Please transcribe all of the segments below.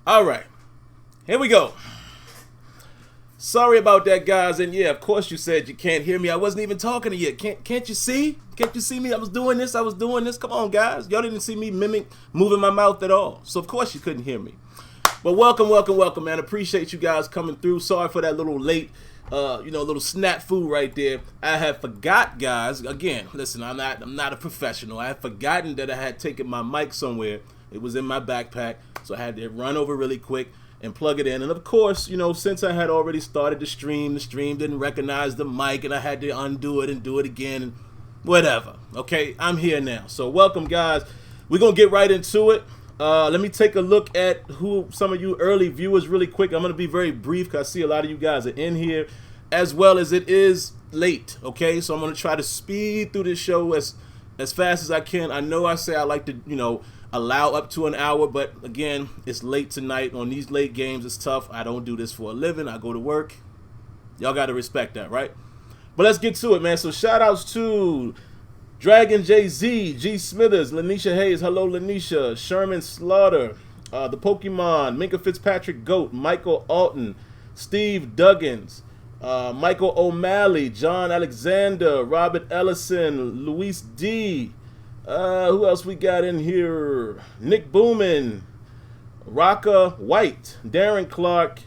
All right, here we go. Sorry about that, guys. And yeah, of course you said you can't hear me. I wasn't even talking to you. Can't you see? Can't you see me? I was doing this. Come on, guys. Y'all didn't see me moving my mouth at all. So of course you couldn't hear me. But welcome, man. Appreciate you guys coming through. Sorry for that little late, little snafu right there. I had forgot, guys. Again, listen, I'm not a professional. I had forgotten that I had taken my mic somewhere. It was in my backpack, so I had to run over really quick and plug it in. And of course, since I had already started the stream didn't recognize the mic, and I had to undo it and do it again, and whatever. Okay, I'm here now. So welcome, guys. We're gonna get right into it. Let me take a look at who some of you early viewers really quick. I'm gonna be very brief because I see a lot of you guys are in here, as well as it is late. Okay, so I'm gonna try to speed through this show as fast as I can. I know I say I like to allow up to an hour, but again, it's late tonight. On these late games, it's tough. I don't do this for a living. I go to work. Y'all got to respect that, right? But let's get to it, man. So shout outs to Dragon JZ, G Smithers, Lanisha Hayes, hello Lanisha, Sherman Slaughter, the Pokemon, Minka Fitzpatrick Goat, Michael Alton, Steve Duggins, Michael O'Malley, John Alexander, Robert Ellison, Luis D. Who else we got in here? Nick Boomin, Raka White, Darren Clark,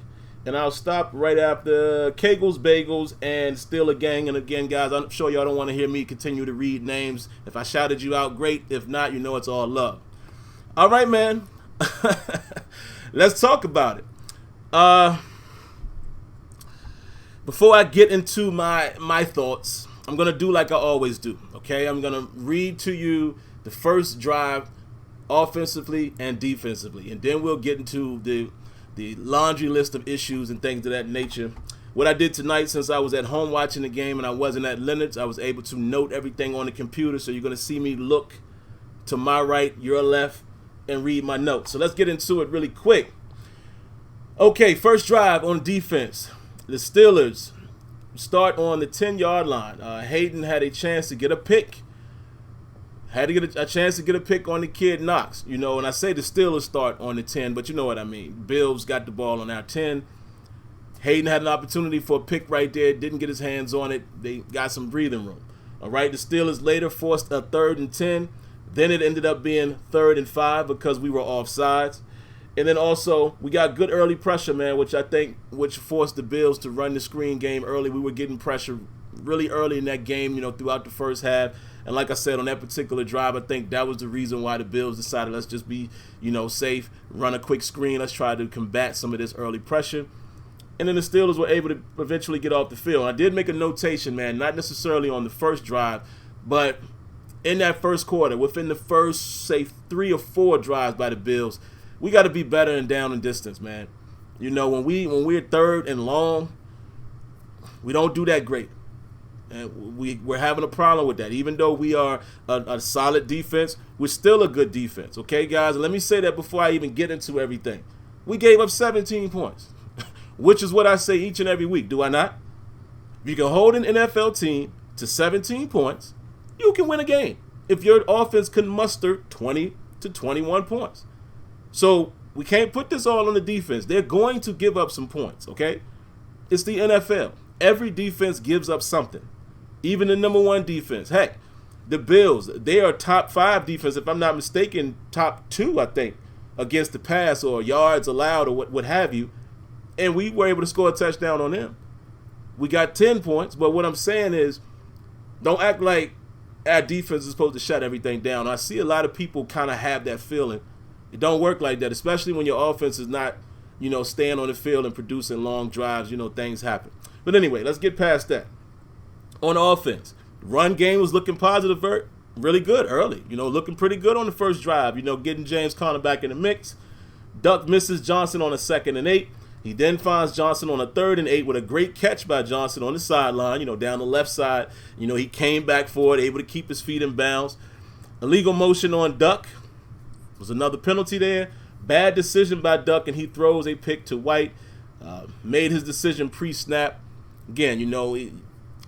and I'll stop right after Kegels Bagels and Still a Gang. And again, guys, I'm sure y'all don't want to hear me continue to read names. If I shouted you out, great. If not, it's all love. All right, man. Let's talk about it. Before I get into my thoughts, I'm going to do like I always do, okay? I'm going to read to you the first drive offensively and defensively, and then we'll get into the laundry list of issues and things of that nature. What I did tonight, since I was at home watching the game and I wasn't at Leonard's, I was able to note everything on the computer, so you're going to see me look to my right, your left, and read my notes. So let's get into it really quick. Okay, first drive on defense. The Steelers start on the 10-yard line. Hayden had a chance to get a pick. Had to get a chance to get a pick on the kid Knox. And I say the Steelers start on the 10, but you know what I mean. Bills got the ball on our 10. Hayden had an opportunity for a pick right there. Didn't get his hands on it. They got some breathing room. All right, the Steelers later forced a 3rd and 10. Then it ended up being 3rd and 5 because we were offsides. And then also, we got good early pressure, man, which forced the Bills to run the screen game early. We were getting pressure really early in that game, throughout the first half. And like I said, on that particular drive, I think that was the reason why the Bills decided, let's just be, safe, run a quick screen. Let's try to combat some of this early pressure. And then the Steelers were able to eventually get off the field. I did make a notation, man, not necessarily on the first drive, but in that first quarter, within the first, say, 3 or 4 drives by the Bills, we got to be better in down and distance, man. When we're 3rd and long, we don't do that great. And we're having a problem with that. Even though we are a solid defense, we're still a good defense. Okay, guys? And let me say that before I even get into everything. We gave up 17 points, which is what I say each and every week. Do I not? If you can hold an NFL team to 17 points, you can win a game. If your offense can muster 20 to 21 points. So we can't put this all on the defense. They're going to give up some points, okay? It's the NFL. Every defense gives up something. Even the number 1 defense. Heck, the Bills, they are top 5 defense, if I'm not mistaken, top 2, I think, against the pass or yards allowed or what have you. And we were able to score a touchdown on them. We got 10 points, but what I'm saying is don't act like our defense is supposed to shut everything down. I see a lot of people kind of have that feeling. It don't work like that, especially when your offense is not, staying on the field and producing long drives. Things happen. But anyway, let's get past that. On offense, run game was looking positive, really good early. Looking pretty good on the first drive. Getting James Conner back in the mix. Duck misses Johnson on a 2nd and 8. He then finds Johnson on a 3rd and 8 with a great catch by Johnson on the sideline, down the left side. He came back for it, able to keep his feet in bounds. Illegal motion on Duck. Was another penalty there. Bad decision by Duck, and he throws a pick to White. Made his decision pre-snap. Again, he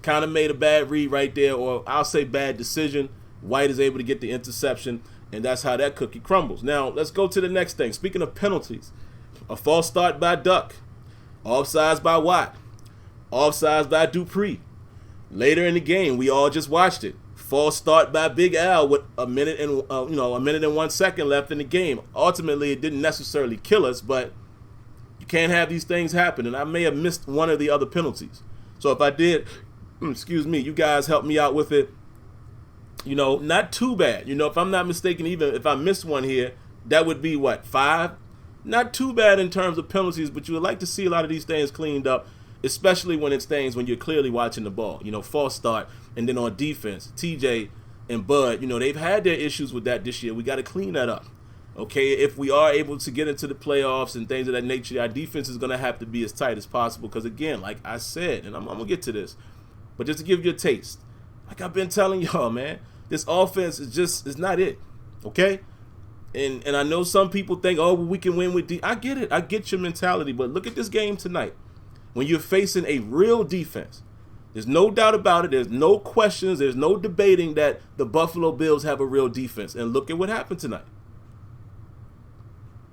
kind of made a bad read right there, or I'll say bad decision. White is able to get the interception, and that's how that cookie crumbles. Now, let's go to the next thing. Speaking of penalties, A false start by Duck. Offsides by Watt. Offsides by Dupree. Later in the game, we all just watched it. False start by Big Al with a minute and 1 second left in the game. Ultimately, it didn't necessarily kill us, but you can't have these things happen. And I may have missed one of the other penalties. So if I did, you guys help me out with it. Not too bad. If I'm not mistaken, even if I missed one here, that would be what, 5? Not too bad in terms of penalties, but you would like to see a lot of these things cleaned up, especially when it's things when you're clearly watching the ball. False start, and then on defense, TJ and Bud, they've had their issues with that this year. We got to clean that up. Okay, if we are able to get into the playoffs and things of that nature, our defense is going to have to be as tight as possible because, again, like I said, and I'm going to get to this, but just to give you a taste, like I've been telling y'all, man, this offense is not it, okay? And I know some people think, oh, well, we can win with I get it. I get your mentality, but look at this game tonight. When you're facing a real defense, there's no doubt about it. There's no questions. There's no debating that the Buffalo Bills have a real defense. And look at what happened tonight.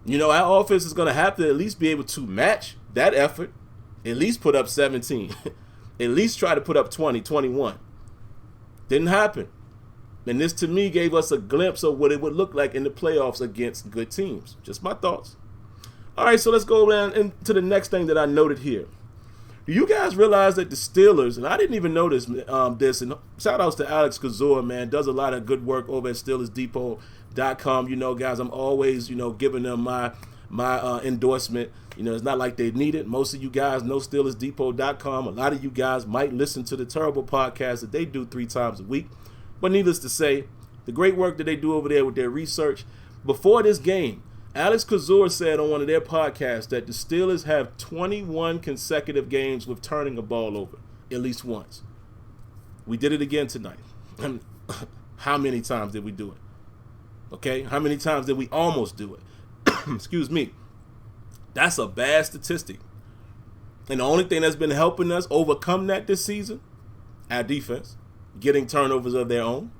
Our offense is going to have to at least be able to match that effort, at least put up 17, at least try to put up 20, 21. Didn't happen. And this, to me, gave us a glimpse of what it would look like in the playoffs against good teams. Just my thoughts. All right, so let's go down into the next thing that I noted here. Do you guys realize that the Steelers, and I didn't even notice this, and shout outs to Alex Kazor, man, does a lot of good work over at SteelersDepot.com. Guys, I'm always, giving them my endorsement. It's not like they need it. Most of you guys know SteelersDepot.com. A lot of you guys might listen to the terrible podcast that they do 3 times a week. But needless to say, the great work that they do over there with their research. Before this game, Alex Kazor said on one of their podcasts that the Steelers have 21 consecutive games with turning a ball over, at least once. We did it again tonight. And how many times did we do it? Okay, how many times did we almost do it? Excuse me. That's a bad statistic. And the only thing that's been helping us overcome that this season, our defense, getting turnovers of their own.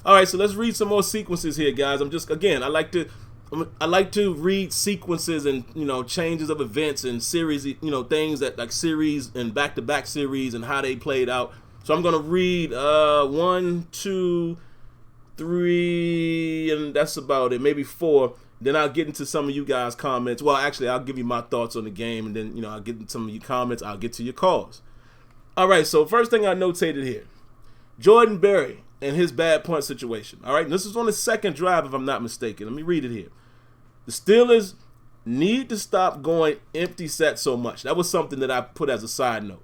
All right, so let's read some more sequences here, guys. I like to read sequences and changes of events and series, things that like series and back-to-back series and how they played out. So I'm gonna read 1, 2, 3, and that's about it. Maybe 4. Then I'll get into some of you guys' comments. Well, actually, I'll give you my thoughts on the game, and then I'll get into some of your comments. I'll get to your calls. All right, so first thing I notated here, Jordan Berry and his bad punt situation. All right, and this is on the second drive, if I'm not mistaken. Let me read it here. The Steelers need to stop going empty set so much. That was something that I put as a side note.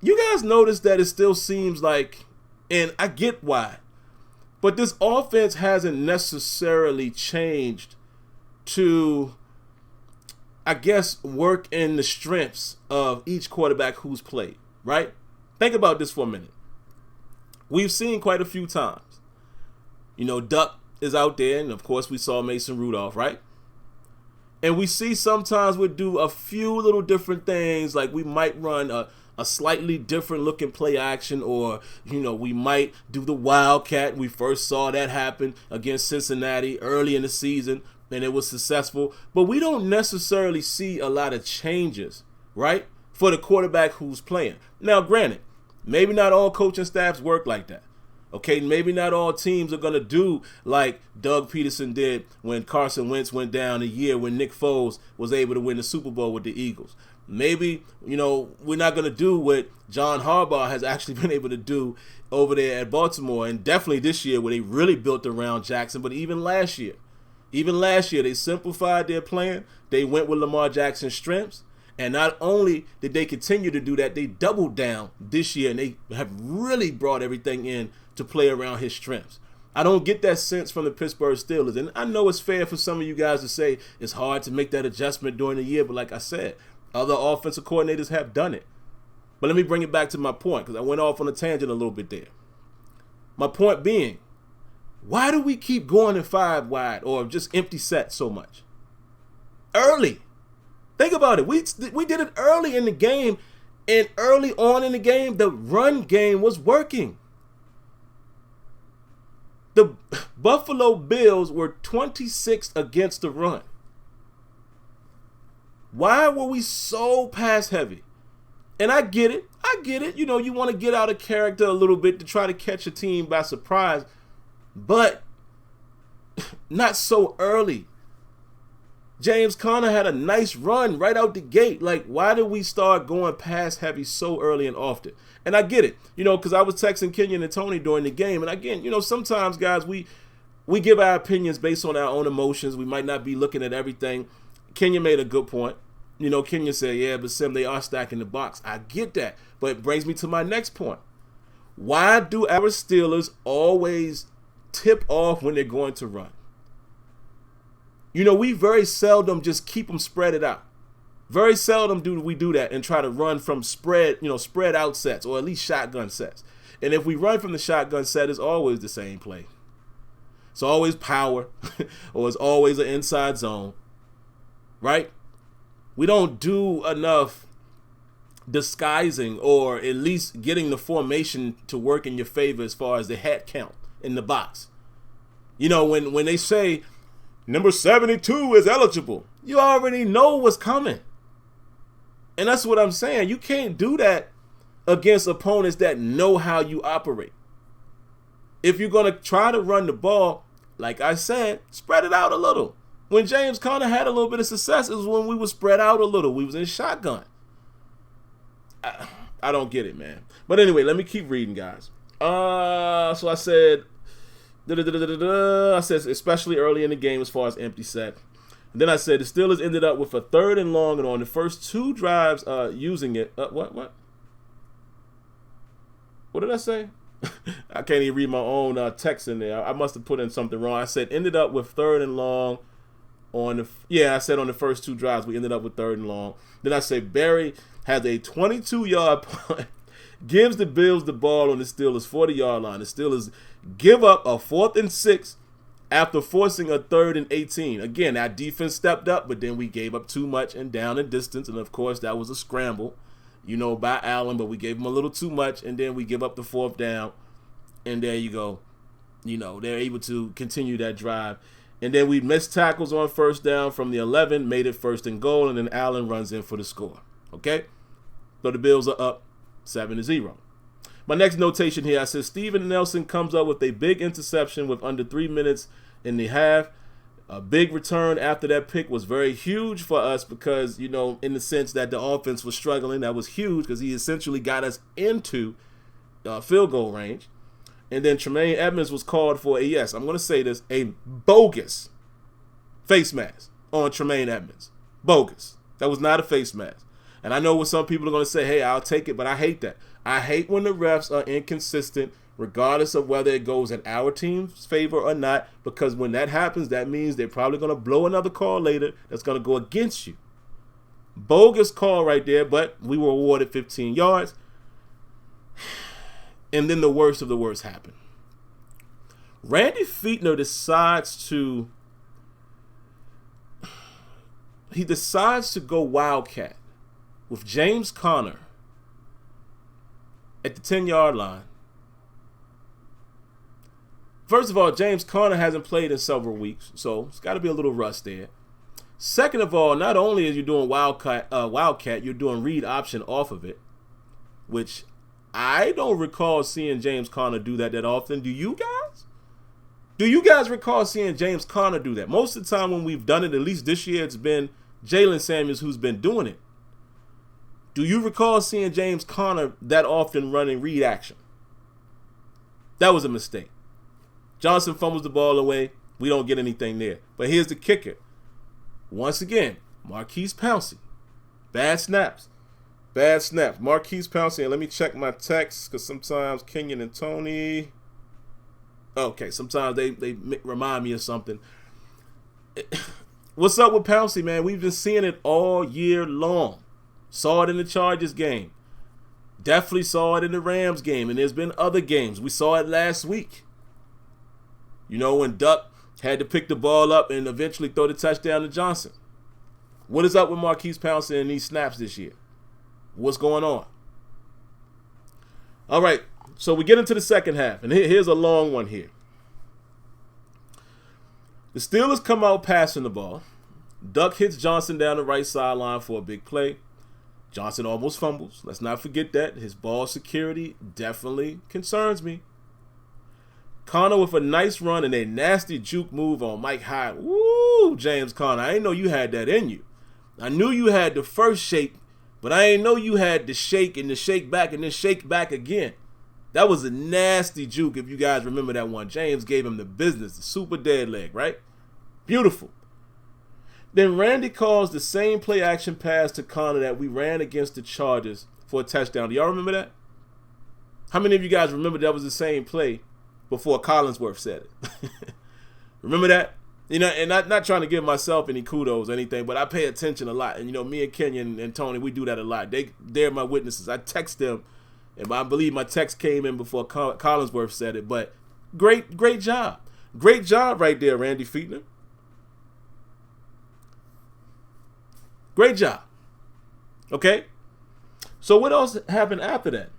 You guys notice that it still seems like, and I get why, but this offense hasn't necessarily changed to, I guess, work in the strengths of each quarterback who's played. Right? Think about this for a minute. We've seen quite a few times. Duck is out there, and of course we saw Mason Rudolph, right? And we see sometimes we'll do a few little different things, like we might run a slightly different looking play action, or, we might do the Wildcat. We first saw that happen against Cincinnati early in the season, and it was successful. But we don't necessarily see a lot of changes, right? For the quarterback who's playing. Now, granted, maybe not all coaching staffs work like that. Okay, maybe not all teams are going to do like Doug Peterson did when Carson Wentz went down a year when Nick Foles was able to win the Super Bowl with the Eagles. Maybe, we're not going to do what John Harbaugh has actually been able to do over there at Baltimore, and definitely this year where they really built around Jackson, but even last year, they simplified their plan. They went with Lamar Jackson's strengths. And not only did they continue to do that, they doubled down this year, and they have really brought everything in to play around his strengths. I don't get that sense from the Pittsburgh Steelers. And I know it's fair for some of you guys to say it's hard to make that adjustment during the year, but like I said, other offensive coordinators have done it. But let me bring it back to my point, because I went off on a tangent a little bit there. My point being, why do we keep going in 5 wide or just empty set so much? Early. Think about it. We did it early in the game, and early on in the game, the run game was working. The Buffalo Bills were 26th against the run. Why were we so pass heavy? And I get it. You know, you want to get out of character a little bit to try to catch a team by surprise, but not so early. James Conner had a nice run right out the gate. Like, why did we start going pass heavy so early and often? And I get it, you know, because I was texting Kenyon and Tony during the game. And again, you know, sometimes, guys, we give our opinions based on our own emotions. We might not be looking at everything. Kenyon made a good point. You know, Kenyon said, yeah, but Sim, they are stacking the box. I get that. But it brings me to my next point. Why do our Steelers always tip off when they're going to run? You know, we very seldom just keep them spread it out. Very seldom do we do that and try to run from spread out sets, or at least shotgun sets. And if we run from the shotgun set, it's always the same play. It's always power, or it's always an inside zone, right? We don't do enough disguising, or at least getting the formation to work in your favor as far as the head count in the box. You know, when they say number 72 is eligible, you already know what's coming. And that's what I'm saying. You can't do that against opponents that know how you operate. If you're going to try to run the ball, like I said, spread it out a little. When James Conner had a little bit of success, it was when we were spread out a little. We was in shotgun. I don't get it, man. But anyway, let me keep reading, guys. So I said, especially early in the game as far as empty set. And then I said the Steelers ended up with a 3rd and long, and on the first 2 drives using it. What did I say? I can't even read my own text in there. I must have put in something wrong. I said ended up with 3rd and long on the first 2 drives we ended up with 3rd and long. Then I said Barry has a 22-yard punt, gives the Bills the ball on the Steelers' 40-yard line. The Steelers give up a 4th and 6 after forcing a 3rd and 18. Again, our defense stepped up, but then we gave up too much and down in distance. And, of course, that was a scramble, you know, by Allen, but we gave him a little too much, and then we give up the 4th down. And there you go. You know, they're able to continue that drive. And then we missed tackles on 1st down from the 11, made it 1st and goal, and then Allen runs in for the score. Okay? So the Bills are up 7-0. My next notation here, I said Steven Nelson comes up with a big interception with under 3 minutes in the half. A big return after that pick was very huge for us because, you know, in the sense that the offense was struggling. That was huge because he essentially got us into field goal range. And then Tremaine Edmonds was called for I'm going to say this, a bogus face mask on Tremaine Edmonds. Bogus. That was not a face mask. And I know what some people are going to say, hey, I'll take it, but I hate that. I hate when the refs are inconsistent, regardless of whether it goes in our team's favor or not, because when that happens, that means they're probably going to blow another call later that's going to go against you. Bogus call right there, but we were awarded 15 yards. And then the worst of the worst happened. Randy Fichtner decides to go Wildcat with James Conner at the 10-yard line. First of all, James Conner hasn't played in several weeks, so it's got to be a little rust there. Second of all, not only are you doing Wildcat, you're doing read option off of it, which I don't recall seeing James Conner do that often. Do you guys? Do you guys recall seeing James Conner do that? Most of the time when we've done it, at least this year, it's been Jalen Samuels who's been doing it. Do you recall seeing James Conner that often running read action? That was a mistake. Johnson fumbles the ball away. We don't get anything there. But here's the kicker. Once again, Marquise Pouncey. Bad snaps. Marquise Pouncey. And let me check my text because sometimes Kenyon and Tony. Okay, sometimes they remind me of something. What's up with Pouncey, man? We've been seeing it all year long. Saw it in the Chargers game. Definitely saw it in the Rams game. And there's been other games. We saw it last week. You know, when Duck had to pick the ball up and eventually throw the touchdown to Johnson. What is up with Marquise Pouncey in these snaps this year? What's going on? All right, so we get into the second half. And here's a long one here. The Steelers come out passing the ball. Duck hits Johnson down the right sideline for a big play. Johnson almost fumbles. Let's not forget that. His ball security definitely concerns me. Conner with a nice run and a nasty juke move on Mike Hyde. Woo, James Conner. I didn't know you had that in you. I knew you had the first shake, but I didn't know you had the shake and the shake back and then shake back again. That was a nasty juke if you guys remember that one. James gave him the business, the super dead leg, right? Beautiful. Then Randy calls the same play action pass to Conner that we ran against the Chargers for a touchdown. Do y'all remember that? How many of you guys remember that was the same play before Collinsworth said it? Remember that? You know, and not trying to give myself any kudos or anything, but I pay attention a lot. And, you know, me and Kenyon and Tony, we do that a lot. They're my witnesses. I text them, and I believe my text came in before Collinsworth said it. But great job. Great job right there, Randy Fiedler. Great job. Okay? So what else happened after that?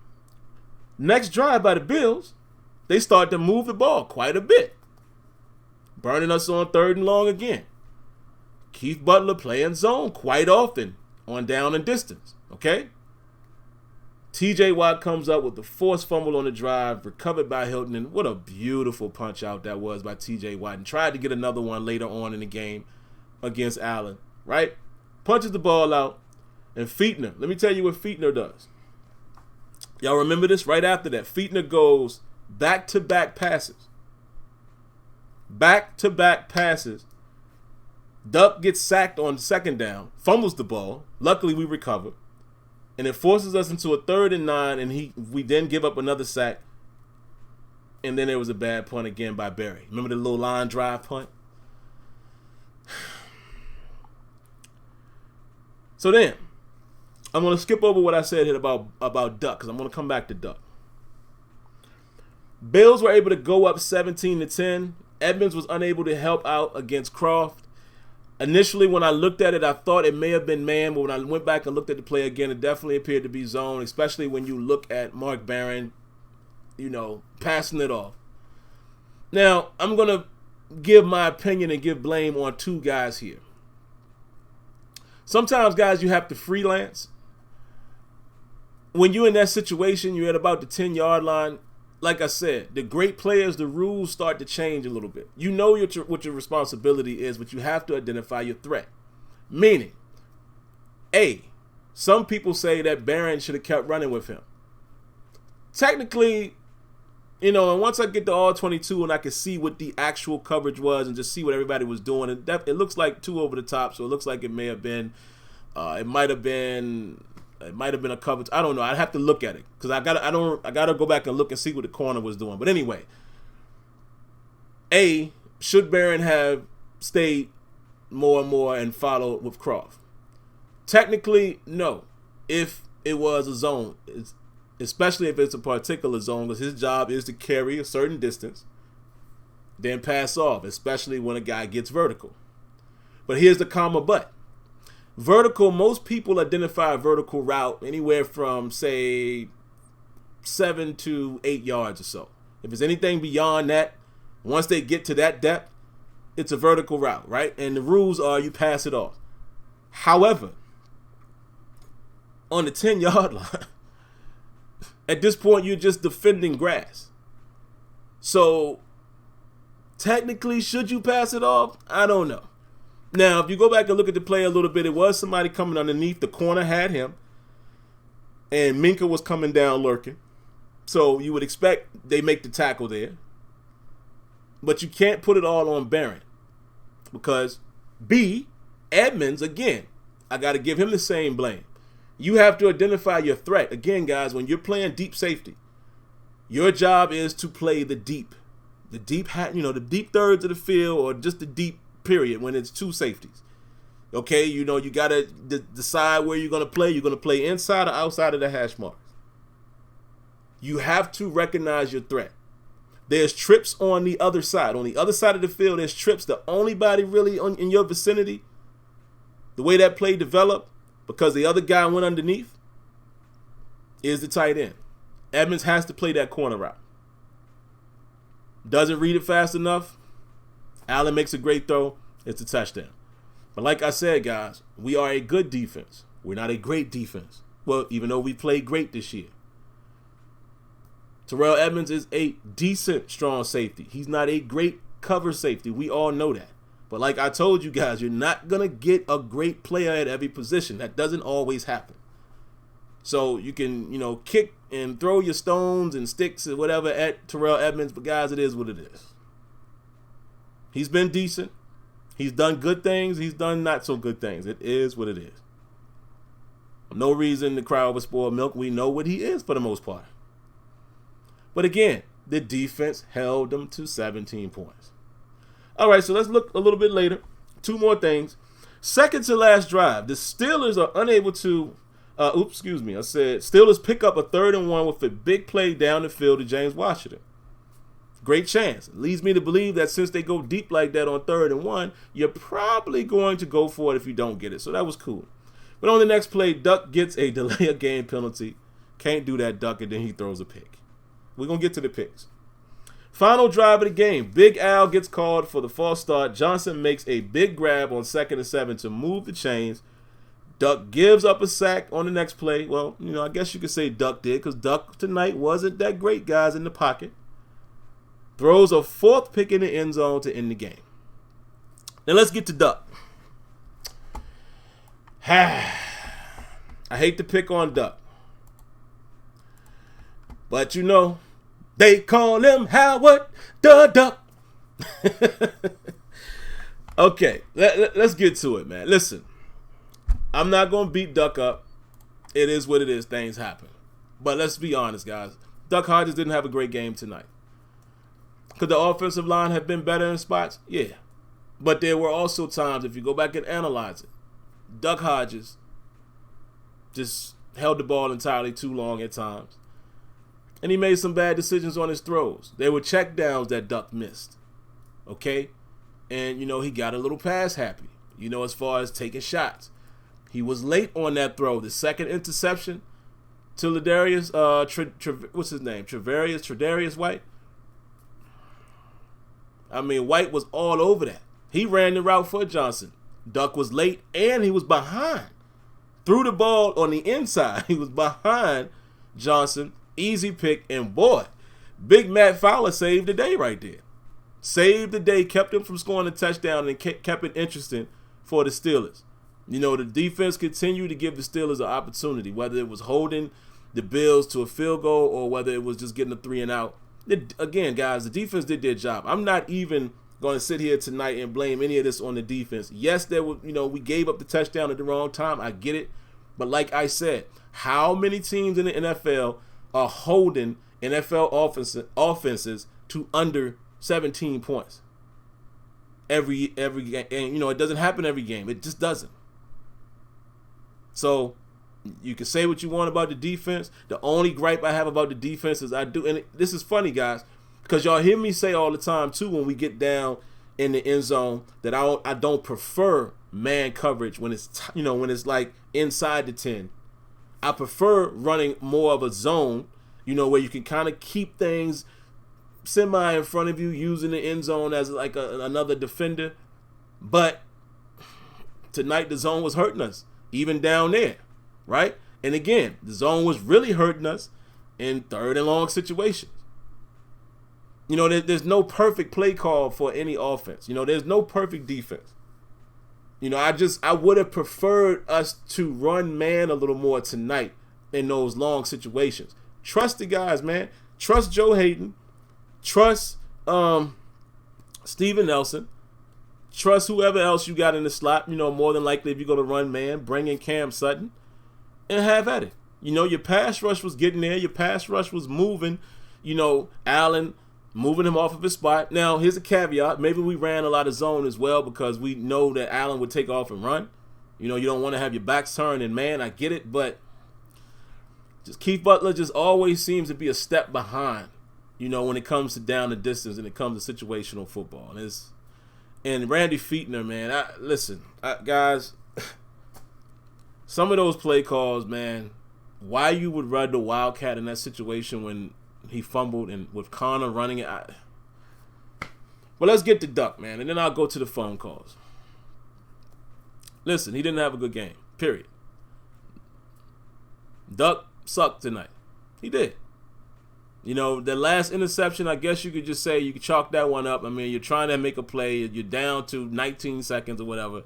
Next drive by the Bills, they start to move the ball quite a bit, burning us on 3rd and long again. Keith Butler playing zone quite often on down and distance. Okay? TJ Watt comes up with the forced fumble on the drive, recovered by Hilton, and what a beautiful punch out that was by TJ Watt, and tried to get another one later on in the game against Allen, right? Punches the ball out, and Fiedler, let me tell you what Fiedler does. Y'all remember this? Right after that, Fiedler goes back-to-back passes. Back-to-back passes. Duck gets sacked on 2nd down, fumbles the ball. Luckily, we recover. And it forces us into a 3rd and 9, and we then give up another sack. And then there was a bad punt again by Berry. Remember the little line drive punt? So then, I'm going to skip over what I said here about Duck, because I'm going to come back to Duck. Bills were able to go up 17-10. Edmonds was unable to help out against Croft. Initially, when I looked at it, I thought it may have been man, but when I went back and looked at the play again, it definitely appeared to be zone, especially when you look at Mark Barron, you know, passing it off. Now, I'm going to give my opinion and give blame on 2 guys here. Sometimes, guys, you have to freelance. When you're in that situation, you're at about the 10-yard line. Like I said, the great players, the rules start to change a little bit. You know what your responsibility is, but you have to identify your threat. Meaning, some people say that Barron should have kept running with him. Technically, you know, and once I get to all 22 and I can see what the actual coverage was and just see what everybody was doing, and it looks like 2 over the top, so it looks like it may have been, it might have been a coverage. I don't know. I'd have to look at it because I gotta go back and look and see what the corner was doing. But anyway, should Barron have stayed more and more and followed with Croft? Technically, no. If it was a zone, especially if it's a particular zone, because his job is to carry a certain distance, then pass off, especially when a guy gets vertical. But here's the comma but. Vertical, most people identify a vertical route anywhere from, say, 7 to 8 yards or so. If it's anything beyond that, once they get to that depth, it's a vertical route, right? And the rules are you pass it off. However, on the 10-yard line, at this point, you're just defending grass. So, technically, should you pass it off? I don't know. Now, if you go back and look at the play a little bit, it was somebody coming underneath. The corner had him. And Minka was coming down lurking. So, you would expect they make the tackle there. But you can't put it all on Barron. Because, Edmonds, again, I got to give him the same blame. You have to identify your threat. Again, guys, when you're playing deep safety, your job is to play the deep. The deep thirds of the field, or just the deep period when it's 2 safeties. Okay, you know, you got to decide where you're going to play. You're going to play inside or outside of the hash marks. You have to recognize your threat. There's trips on the other side. On the other side of the field, there's trips. The only body really in your vicinity, the way that play developed, because the other guy went underneath, is the tight end. Edmonds has to play that corner route. Doesn't read it fast enough. Allen makes a great throw. It's a touchdown. But like I said, guys, we are a good defense. We're not a great defense. Well, even though we played great this year. Terrell Edmonds is a decent, strong safety. He's not a great cover safety. We all know that. But like I told you guys, you're not going to get a great player at every position. That doesn't always happen. So you can, kick and throw your stones and sticks and whatever at Terrell Edmonds. But guys, it is what it is. He's been decent. He's done good things. He's done not so good things. It is what it is. No reason to cry over spoiled milk. We know what he is for the most part. But again, the defense held them to 17 points. All right, so let's look a little bit later. Two more things. Second to last drive, the Steelers are unable to, Steelers pick up a 3rd and 1 with a big play down the field to James Washington. Great chance. It leads me to believe that since they go deep like that on 3rd and 1, you're probably going to go for it if you don't get it. So that was cool. But on the next play, Duck gets a delay of game penalty. Can't do that, Duck, and then he throws a pick. We're going to get to the picks. Final drive of the game. Big Al gets called for the false start. Johnson makes a big grab on 2nd and 7 to move the chains. Duck gives up a sack on the next play. Well, I guess you could say Duck did because Duck tonight wasn't that great, guys, in the pocket. Throws a 4th pick in the end zone to end the game. Now let's get to Duck. I hate to pick on Duck. But they call him Howard the Duck. Okay, let's get to it, man. Listen, I'm not going to beat Duck up. It is what it is. Things happen. But let's be honest, guys. Duck Hodges didn't have a great game tonight. Could the offensive line have been better in spots? Yeah. But there were also times, if you go back and analyze it, Duck Hodges just held the ball entirely too long at times. And he made some bad decisions on his throws. There were check downs that Duck missed. Okay? And, he got a little pass happy, as far as taking shots. He was late on that throw. The second interception to Ladarius, what's his name? Tre'Davious White. White was all over that. He ran the route for Johnson. Duck was late and he was behind. Threw the ball on the inside. He was behind Johnson. Easy pick, and boy, Big Matt Fowler saved the day right there. Saved the day, kept him from scoring a touchdown, and kept it interesting for the Steelers. The defense continued to give the Steelers an opportunity, whether it was holding the Bills to a field goal or whether it was just getting a 3 and out. Again, guys, the defense did their job. I'm not even going to sit here tonight and blame any of this on the defense. Yes, there was, we gave up the touchdown at the wrong time. I get it. But like I said, how many teams in the NFL are holding NFL offenses to under 17 points every game? And, it doesn't happen every game. It just doesn't. So you can say what you want about the defense. The only gripe I have about the defense is and this is funny, guys, because y'all hear me say all the time too when we get down in the end zone that I don't prefer man coverage when it's when it's like inside the 10. I prefer running more of a zone, where you can kind of keep things semi in front of you, using the end zone as like another defender. But tonight the zone was hurting us, even down there, right? And again, the zone was really hurting us in 3rd and long situations. There's no perfect play call for any offense. There's no perfect defense. I would have preferred us to run man a little more tonight in those long situations. Trust the guys, man. Trust Joe Hayden. Trust Steven Nelson. Trust whoever else you got in the slot. More than likely, if you're going to run man, bring in Cam Sutton and have at it. Your pass rush was getting there. Your pass rush was moving. Allen moving him off of his spot. Now, here's a caveat. Maybe we ran a lot of zone as well because we know that Allen would take off and run. You don't want to have your backs turned, and man, I get it, but just Keith Butler just always seems to be a step behind, when it comes to down the distance and it comes to situational football. And Randy Fichtner, man, guys, some of those play calls, man, why you would run the Wildcat in that situation when he fumbled and with Connor running it. Well, let's get to Duck, man, and then I'll go to the phone calls. Listen, he didn't have a good game. Period. Duck sucked tonight. He did. You know, the last interception, I guess you could just say you could chalk that one up. I mean, you're trying to make a play. You're down to 19 seconds or whatever.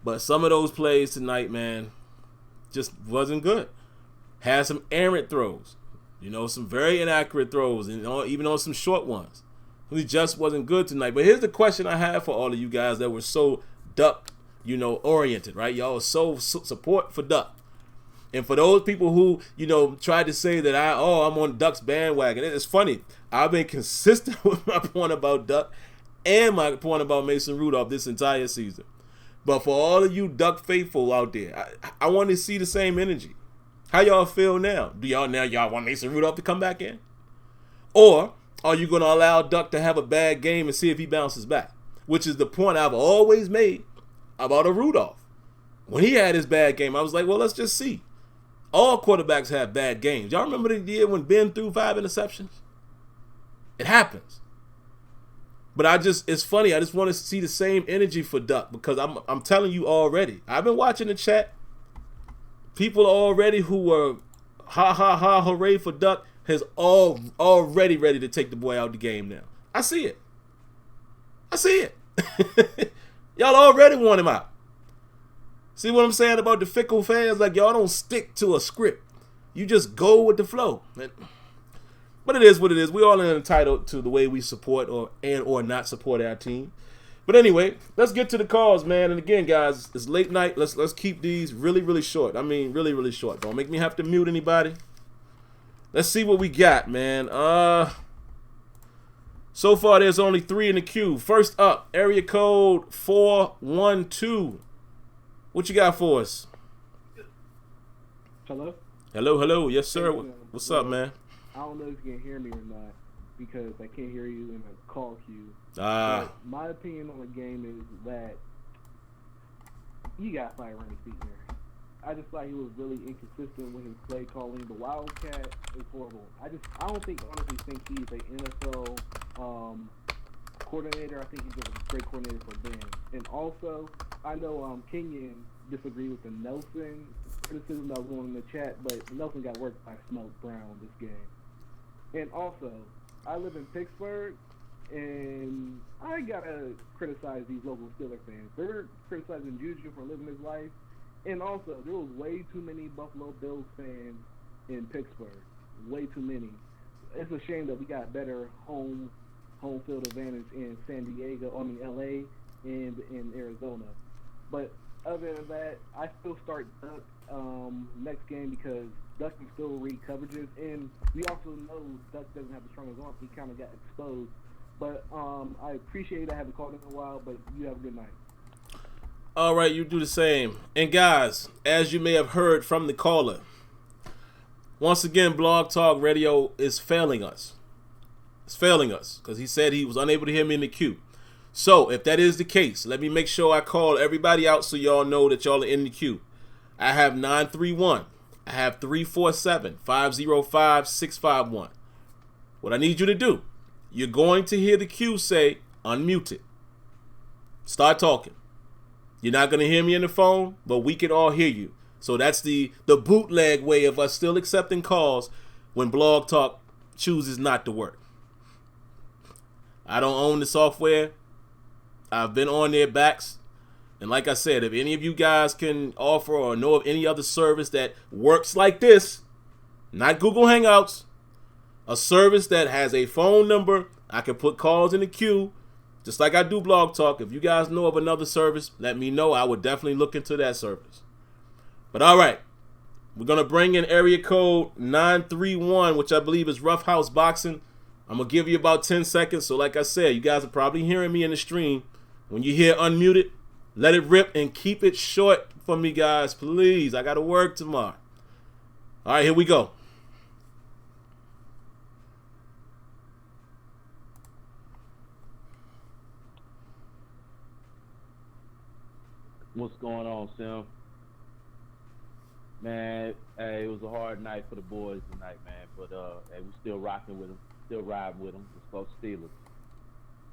But some of those plays tonight, man, just wasn't good. Had some errant throws. You know, some very inaccurate throws, and even on some short ones. He just wasn't good tonight. But here's the question I have for all of you guys that were so Duck, you know, oriented, right? Y'all are so support for Duck. And for those people who, you know, tried to say that I'm on Duck's bandwagon, it's funny. I've been consistent with my point about Duck and my point about Mason Rudolph this entire season. But for all of you Duck faithful out there, I want to see the same energy. How y'all feel now? Do y'all want Mason Rudolph to come back in? Or are you going to allow Duck to have a bad game and see if he bounces back? Which is the point I've always made about a Rudolph. When he had his bad game, I was like, well, let's just see. All quarterbacks have bad games. Y'all remember the year when Ben threw 5 interceptions? It happens. But it's funny. I just want to see the same energy for Duck because I'm telling you already. I've been watching the chat. People already who were hooray for Duck has already ready to take the boy out of the game now. I see it. Y'all already want him out. See what I'm saying about the fickle fans? Like, y'all don't stick to a script. You just go with the flow. But it is what it is. We all are entitled to the way we support or not support our team. But anyway, let's get to the calls, man. And again, guys, it's late night. Let's keep these really, really short. I mean, really, really short. Don't make me have to mute anybody. Let's see what we got, man. So far, there's only 3 in the queue. First up, area code 412. What you got for us? Hello? Hello. Yes, sir. What's up, man? I don't know if you can hear me or not because I can't hear you in a call queue. But my opinion on the game is that you got fire Randy Fichtner. I just thought he was really inconsistent with his play calling. The Wildcat is horrible. I honestly think he's an NFL coordinator. I think he's a great coordinator for Ben. And also, I know Kenyon disagreed with the Nelson criticism that was going in the chat, but Nelson got worked by Smoke Brown this game. And also, I live in Pittsburgh, and I gotta criticize these local Steelers fans. They're criticizing Juju for living his life, and also there was way too many Buffalo Bills fans in Pittsburgh. Way too many. It's a shame that we got better home field advantage in LA and in Arizona. But other than that, I still start Duck next game because Duck can still read coverages, and we also know Duck doesn't have the strongest arm. He kind of got exposed. But I appreciate I haven't called in a while, but you have a good night. All right, you do the same. And guys, as you may have heard from the caller, once again, Blog Talk Radio is failing us. It's failing us because he said he was unable to hear me in the queue. So if that is the case, let me make sure I call everybody out so y'all know that y'all are in the queue. I have 931. I have 347-505-651. What I need you to do, you're going to hear the queue say unmuted. Start talking. You're not going to hear me in the phone, but we can all hear you. So that's the bootleg way of us still accepting calls when Blog Talk chooses not to work. I don't own the software. I've been on their backs. And like I said, if any of you guys can offer or know of any other service that works like this, not Google Hangouts, a service that has a phone number, I can put calls in the queue, just like I do Blog Talk. If you guys know of another service, let me know. I would definitely look into that service. But all right, we're going to bring in area code 931, which I believe is Roughhouse Boxing. I'm going to give you about 10 seconds. So like I said, you guys are probably hearing me in the stream. When you hear unmuted, let it rip and keep it short for me, guys. Please, I got to work tomorrow. All right, here we go. What's going on, Sim? Man, hey, it was a hard night for the boys tonight, man. But hey, we still rocking with them, still riding with them. It's called Steelers.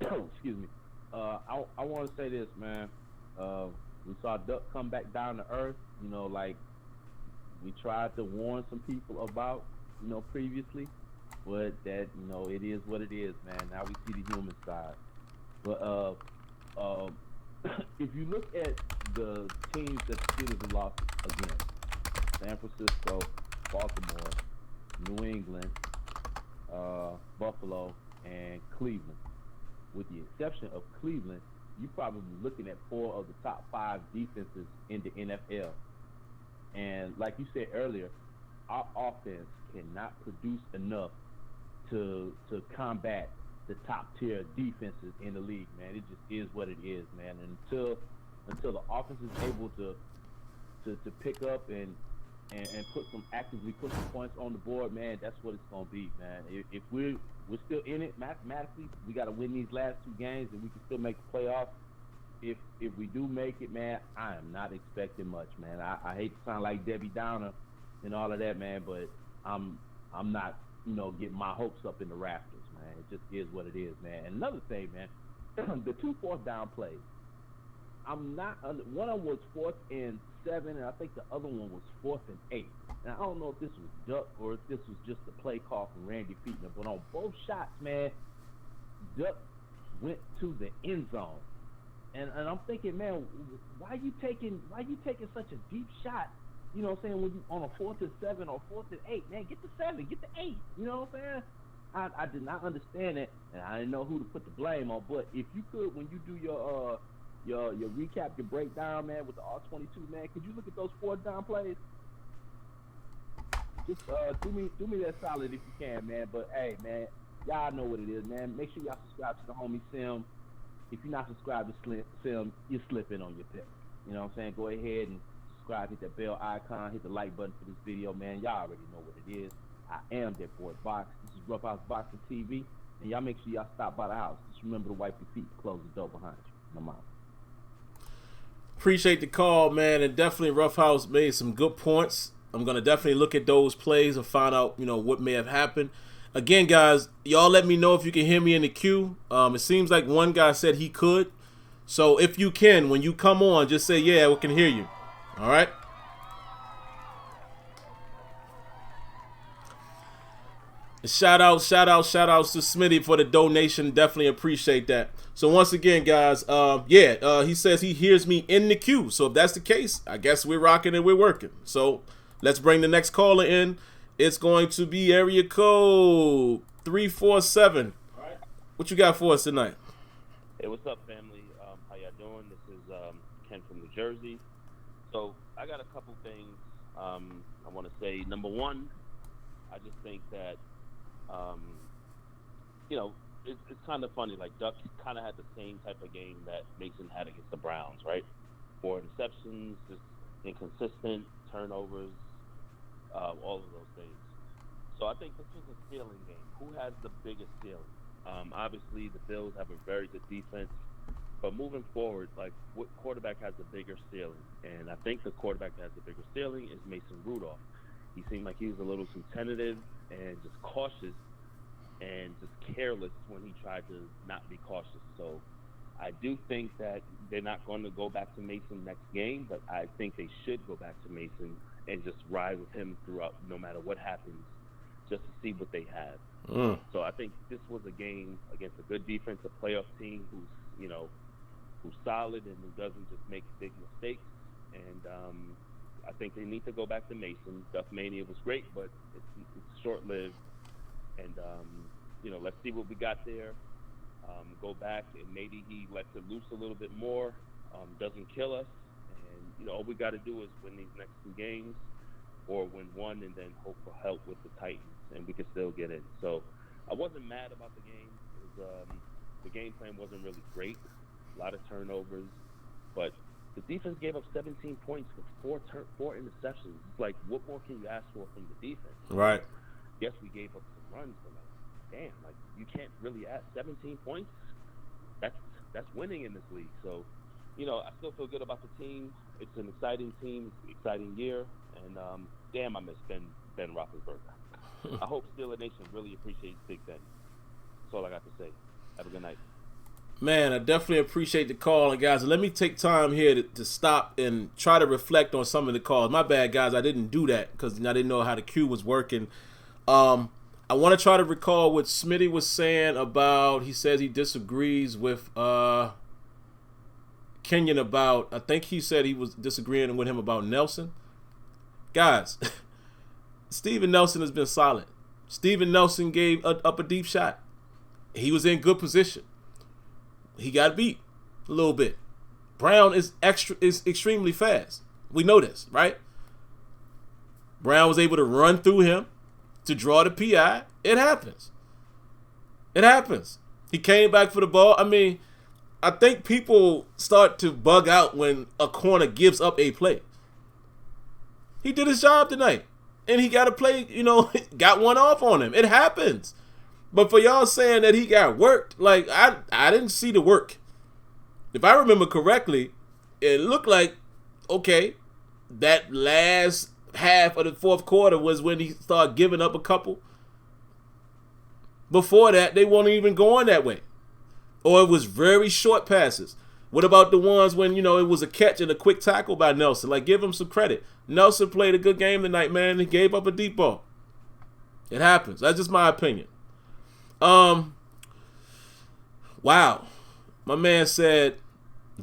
Excuse me. I want to say this, man. We saw Duck come back down to earth. You know, like we tried to warn some people about, you know, previously, but that, you know, it is what it is, man. Now we see the human side. But if you look at the teams that the Steelers have lost against, San Francisco, Baltimore, New England, Buffalo, and Cleveland, with the exception of Cleveland, you're probably looking at 4 of the top 5 defenses in the NFL. And like you said earlier, our offense cannot produce enough to combat the top tier defenses in the league, man. It just is what it is, man. And until the offense is able to pick up and actively put some points on the board, man, that's what it's gonna be, man. If we're still in it mathematically, we got to win these last 2 games, and we can still make the playoffs. If we do make it, man, I am not expecting much, man. I hate to sound like Debbie Downer and all of that, man, but I'm not, you know, getting my hopes up in the rafters, man. It just is what it is, man. And another thing, man, the 2 fourth down plays. One of them was 4th and 7, and I think the other one was 4th and 8. And I don't know if this was Duck or if this was just a play call from Randy Fichtner, but on both shots, man, Duck went to the end zone. And I'm thinking, man, why you taking such a deep shot? You know what I'm saying? When you on a 4th and 7 or 4th and 8, man, get the 7, get the 8. You know what I'm saying? I did not understand it, and I didn't know who to put the blame on. But if you could, when you do your recap, your breakdown, man, with the R22, man, could you look at those 4th down plays? Just do me that solid if you can, man. But hey, man, y'all know what it is, man. Make sure y'all subscribe to the homie Sim. If you're not subscribed to Sim, you're slipping on your pick. You know what I'm saying? Go ahead and subscribe, hit that bell icon, hit the like button for this video, man. Y'all already know what it is. I am that boy Box. This is Roughhouse Boxing TV, and y'all make sure y'all stop by the house. Just remember to wipe your feet, close the door behind you. I'm out. Appreciate the call, man, and definitely Roughhouse made some good points. I'm gonna definitely look at those plays and find out, you know, what may have happened. Again, guys, y'all let me know if you can hear me in the queue. It seems like one guy said he could. So if you can, when you come on, just say, yeah, we can hear you. All right? Shout outs to Smitty for the donation. Definitely appreciate that. So once again, guys, he says he hears me in the queue. So if that's the case, I guess we're rocking and we're working. So let's bring the next caller in. It's going to be area code 347. All right. What you got for us tonight? Hey, what's up, family? How y'all doing? This is Ken from New Jersey. So I got a couple things I want to say. Number one, I just think that, it's kind of funny. Like, Duck kind of had the same type of game that Mason had against the Browns, right? 4 interceptions, just inconsistent, turnovers, all of those things. So I think this was a ceiling game. Who has the biggest ceiling? Obviously, the Bills have a very good defense. But moving forward, like, what quarterback has the bigger ceiling? And I think the quarterback that has the bigger ceiling is Mason Rudolph. He seemed like he was a little too tentative and just cautious and just careless when he tried to not be cautious. So I do think that they're not going to go back to Mason next game, but I think they should go back to Mason and just ride with him throughout no matter what happens, just to see what they have. So I think this was a game against a good defense, a playoff team who's solid and who doesn't just make big mistakes. And I think they need to go back to Mason. Duck Mania was great, but it's short-lived. And, let's see what we got there. Go back, and maybe he lets it loose a little bit more, doesn't kill us. And, all we got to do is win these next 2 games or win one and then hope for help with the Titans, and we can still get in. So I wasn't mad about the game. It was, the game plan wasn't really great. A lot of turnovers, but the defense gave up 17 points with 4 interceptions. It's like, what more can you ask for from the defense? Right. Yes, we gave up some runs, but damn, you can't really ask 17 points. That's winning in this league. So, I still feel good about the team. It's an exciting team, exciting year, and damn, I miss Ben Roethlisberger. I hope Steeler Nation really appreciates Big Ben. That's all I got to say. Have a good night. Man, I definitely appreciate the call. And guys, let me take time here to stop and try to reflect on some of the calls. My bad, guys. I didn't do that because I didn't know how the queue was working. I want to try to recall what Smitty was saying about, he says he disagrees with Kenyon about, I think he said he was disagreeing with him about Nelson. Guys, Steven Nelson has been solid. Steven Nelson gave up a deep shot. He was in good position. He got beat a little bit. Brown is extremely fast. We know this, right? Brown was able to run through him to draw the PI. It happens. It happens. He came back for the ball. I mean, I think people start to bug out when a corner gives up a play. He did his job tonight. And he got a play, got one off on him. It happens. But for y'all saying that he got worked, like, I didn't see the work. If I remember correctly, it looked like, okay, that last half of the fourth quarter was when he started giving up a couple. Before that, they weren't even going that way. Or it was very short passes. What about the ones when, it was a catch and a quick tackle by Nelson? Like, give him some credit. Nelson played a good game tonight, man. He gave up a deep ball. It happens. That's just my opinion. Wow. My man said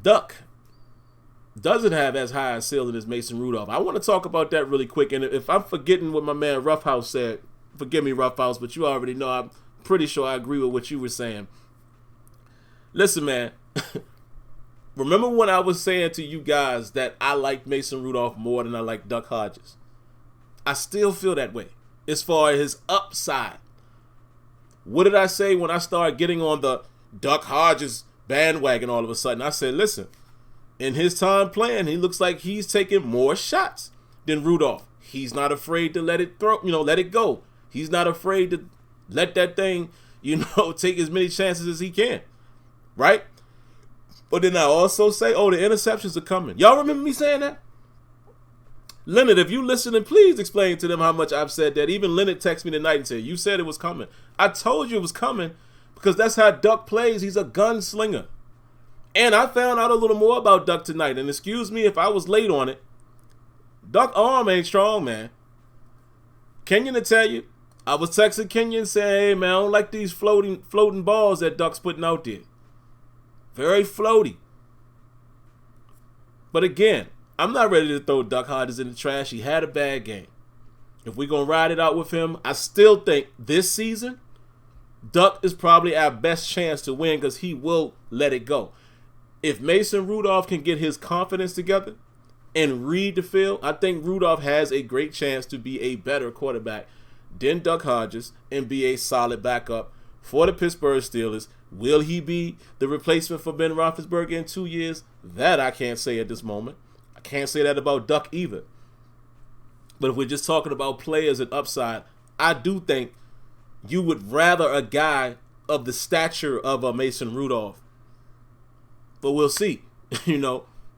Duck doesn't have as high a ceiling as Mason Rudolph. I want to talk about that really quick. And if I'm forgetting what my man Roughhouse said, forgive me, Roughhouse, but you already know I'm pretty sure I agree with what you were saying. Listen, man. Remember when I was saying to you guys that I like Mason Rudolph more than I like Duck Hodges? I still feel that way as far as his upside. What did I say when I started getting on the Duck Hodges bandwagon all of a sudden? I said, listen, in his time playing, he looks like he's taking more shots than Rudolph. He's not afraid to let it go. He's not afraid to let that thing, take as many chances as he can. Right? But then I also say, the interceptions are coming. Y'all remember me saying that? Leonard, if you listening, please explain to them how much I've said that. Even Leonard texted me tonight and said, you said it was coming. I told you it was coming because that's how Duck plays. He's a gunslinger. And I found out a little more about Duck tonight. And excuse me if I was late on it. Duck arm ain't strong, man. Kenyon to tell you, I was texting Kenyon saying, hey, man, I don't like these floating balls that Duck's putting out there. Very floaty. But again, I'm not ready to throw Duck Hodges in the trash. He had a bad game. If we're going to ride it out with him, I still think this season, Duck is probably our best chance to win because he will let it go. If Mason Rudolph can get his confidence together and read the field, I think Rudolph has a great chance to be a better quarterback than Duck Hodges and be a solid backup for the Pittsburgh Steelers. Will he be the replacement for Ben Roethlisberger in 2 years? That I can't say at this moment. I can't say that about Duck either. But if we're just talking about players and upside, I do think you would rather a guy of the stature of a Mason Rudolph. But we'll see.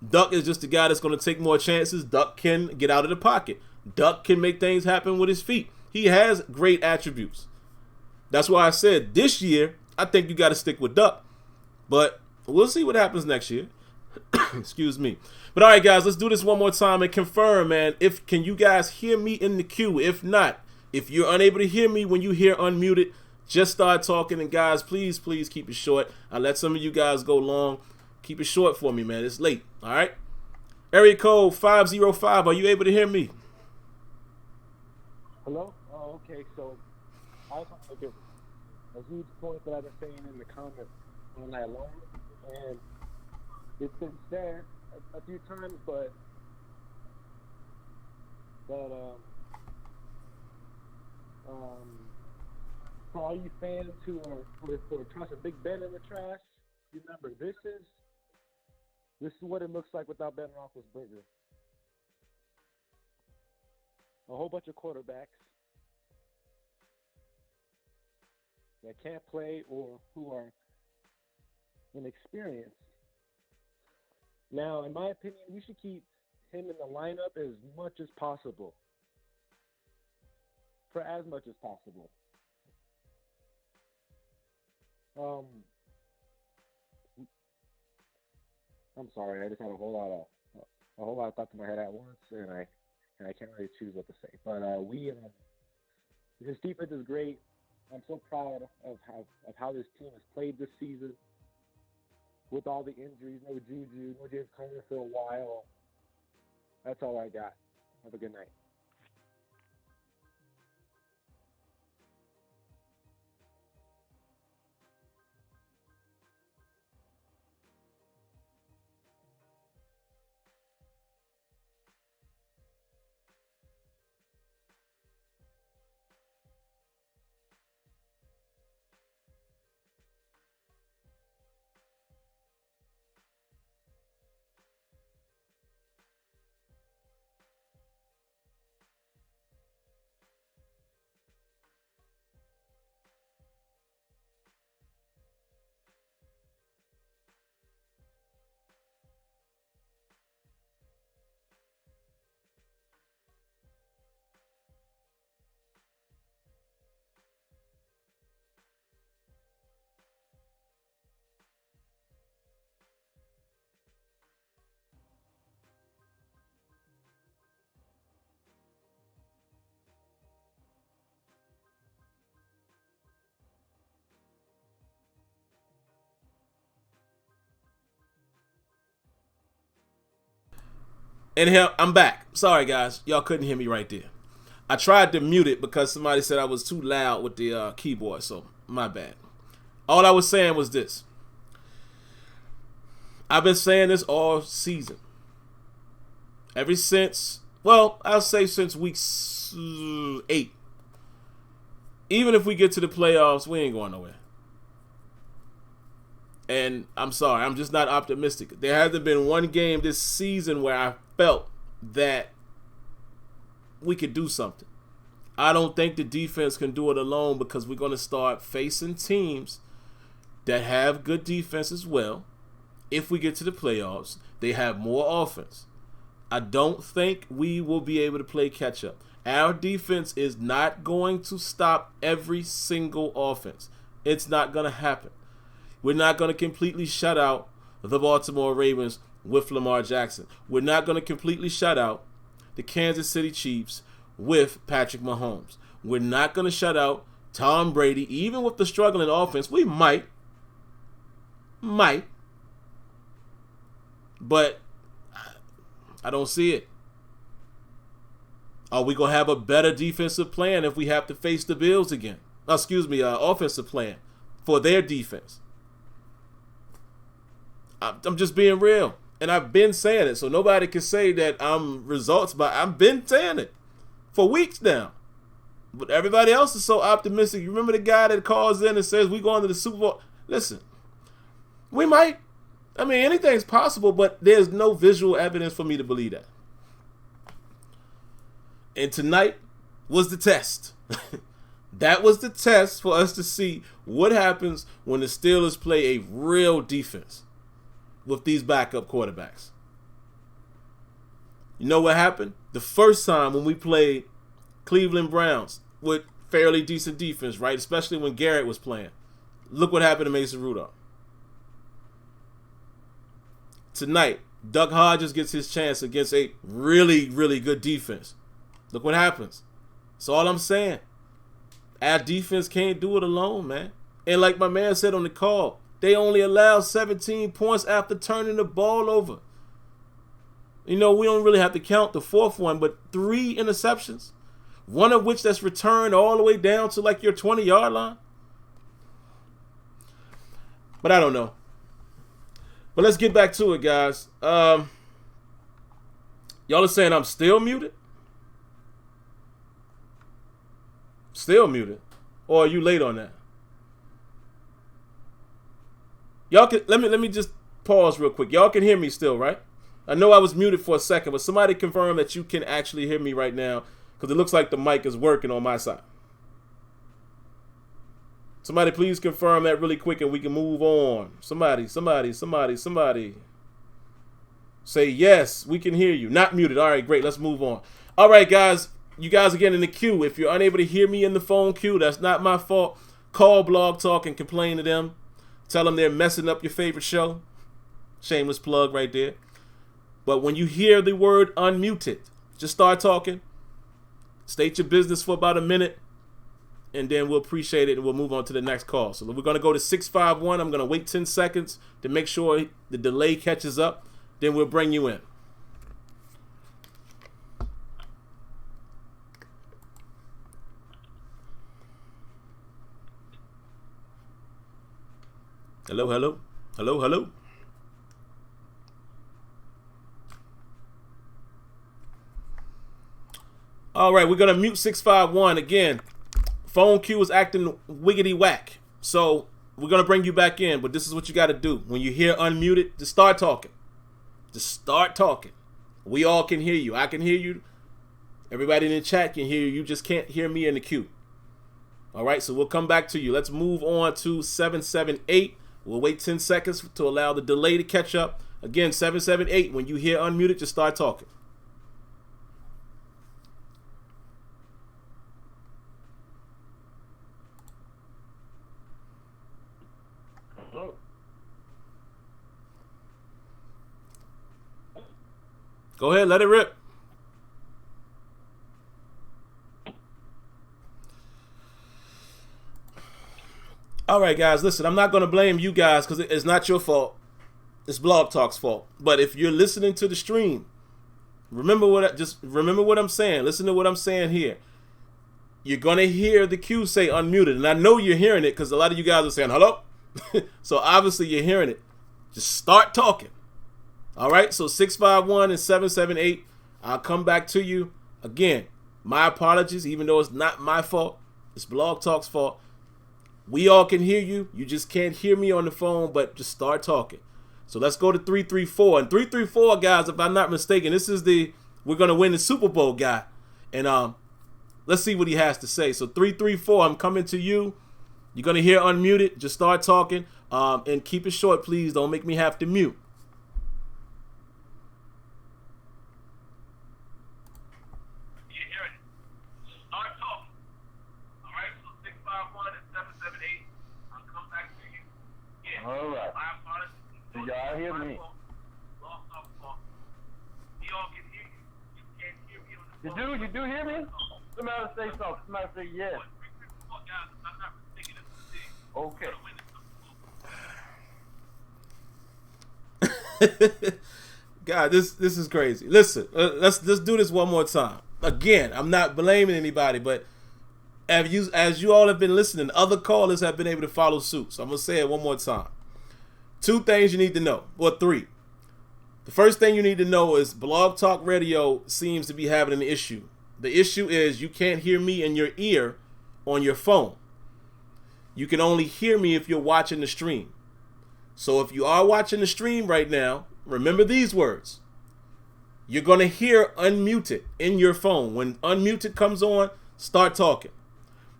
Duck is just a guy that's going to take more chances. Duck can get out of the pocket. Duck can make things happen with his feet. He has great attributes. That's why I said this year, I think you got to stick with Duck. But we'll see what happens next year. Excuse me. But all right, guys, let's do this one more time and confirm, man. Can you guys hear me in the queue? If not, if you're unable to hear me when you hear unmuted, just start talking. And guys, please keep it short. I let some of you guys go long. Keep it short for me, man. It's late. All right. Area code 505. Are you able to hear me? Hello? Oh, okay. So I was going to make a huge point that I've been saying in the comments all night long, and it's been said a few times, but that for all you fans who are tossing Big Ben in the trash, remember this is what it looks like without Ben Roethlisberger. A whole bunch of quarterbacks that can't play or who are inexperienced. Now, in my opinion, we should keep him in the lineup as much as possible. For as much as possible. I'm sorry. I just had a whole lot of thoughts in my head at once, and I can't really choose what to say. But this defense is great. I'm so proud of how this team has played this season. With all the injuries, no Juju, no James Conner for a while. That's all I got. Have a good night. And here, I'm back. Sorry, guys. Y'all couldn't hear me right there. I tried to mute it because somebody said I was too loud with the keyboard, so my bad. All I was saying was this. I've been saying this all season. Ever since, well, I'll say since week 8. Even if we get to the playoffs, we ain't going nowhere. And I'm sorry, I'm just not optimistic. There hasn't been one game this season where I felt that we could do something. I don't think the defense can do it alone because we're going to start facing teams that have good defense as well. If we get to the playoffs, they have more offense. I don't think we will be able to play catch up. Our defense is not going to stop every single offense. It's not going to happen. We're not going to completely shut out the Baltimore Ravens with Lamar Jackson. We're not going to completely shut out the Kansas City Chiefs with Patrick Mahomes. We're not going to shut out Tom Brady, even with the struggling offense. We might, but I don't see it. Are we going to have a better defensive plan if we have to face the Bills again? Offensive plan for their defense. I'm just being real. And I've been saying it, so nobody can say that I'm results, but I've been saying it for weeks now. But everybody else is so optimistic. You remember the guy that calls in and says we going to the Super Bowl? Listen, we might. I mean, anything's possible, but there's no visual evidence for me to believe that. And tonight was the test. That was the test for us to see what happens when the Steelers play a real defense with these backup quarterbacks. You know what happened? The first time when we played Cleveland Browns with fairly decent defense, right? Especially when Garrett was playing. Look what happened to Mason Rudolph. Tonight, Doug Hodges gets his chance against a really, really good defense. Look what happens. That's all I'm saying. Our defense can't do it alone, man. And like my man said on the call, they only allowed 17 points after turning the ball over. You know, we don't really have to count the fourth one, but 3 interceptions. One of which that's returned all the way down to like your 20-yard line. But I don't know. But let's get back to it, guys. Y'all are saying I'm still muted? Still muted? Or are you late on that? Y'all can let me just pause real quick. Y'all can hear me still, right? I know I was muted for a second, but somebody confirm that you can actually hear me right now, because it looks like the mic is working on my side. Somebody please confirm that really quick and we can move on. Somebody. Say yes, we can hear you. Not muted. All right, great. Let's move on. All right, guys. You guys again in the queue. If you're unable to hear me in the phone queue, that's not my fault. Call Blog Talk and complain to them. Tell them they're messing up your favorite show. Shameless plug right there. But when you hear the word unmuted, just start talking. State your business for about a minute, and then we'll appreciate it, and we'll move on to the next call. So we're going to go to 651. I'm going to wait 10 seconds to make sure the delay catches up. Then we'll bring you in. Hello, hello. Hello, hello. All right, we're going to mute 651 again. Phone queue is acting wiggity whack. So we're going to bring you back in, but this is what you got to do. When you hear unmuted, just start talking. Just start talking. We all can hear you. I can hear you. Everybody in the chat can hear you. You just can't hear me in the queue. All right, so we'll come back to you. Let's move on to 778. We'll wait 10 seconds to allow the delay to catch up. Again, 778. When you hear unmuted, just start talking. Go ahead, let it rip. All right, guys, listen, I'm not going to blame you guys because it's not your fault. It's Blog Talk's fault. But if you're listening to the stream, remember what I'm saying. Listen to what I'm saying here. You're going to hear the queue say unmuted. And I know you're hearing it because a lot of you guys are saying, hello. So obviously you're hearing it. Just start talking. All right, so 651 and 778. I'll come back to you. Again, my apologies, even though it's not my fault. It's Blog Talk's fault. We all can hear you. You just can't hear me on the phone, but just start talking. So let's go to 334. And 334, guys, if I'm not mistaken, this is we're going to win the Super Bowl guy. And let's see what he has to say. So 334, I'm coming to you. You're going to hear unmuted. Just start talking. And keep it short, please. Don't make me have to mute. All right. So y'all hear me? You do hear me? Somebody say something. Somebody say yes. Okay. God, this is crazy. Listen, let's do this one more time. Again, I'm not blaming anybody, but as you all have been listening, other callers have been able to follow suit. So I'm going to say it one more time. 2 things you need to know, or 3. The first thing you need to know is Blog Talk Radio seems to be having an issue. The issue is you can't hear me in your ear on your phone. You can only hear me if you're watching the stream. So if you are watching the stream right now, remember these words. You're going to hear unmuted in your phone. When unmuted comes on, start talking.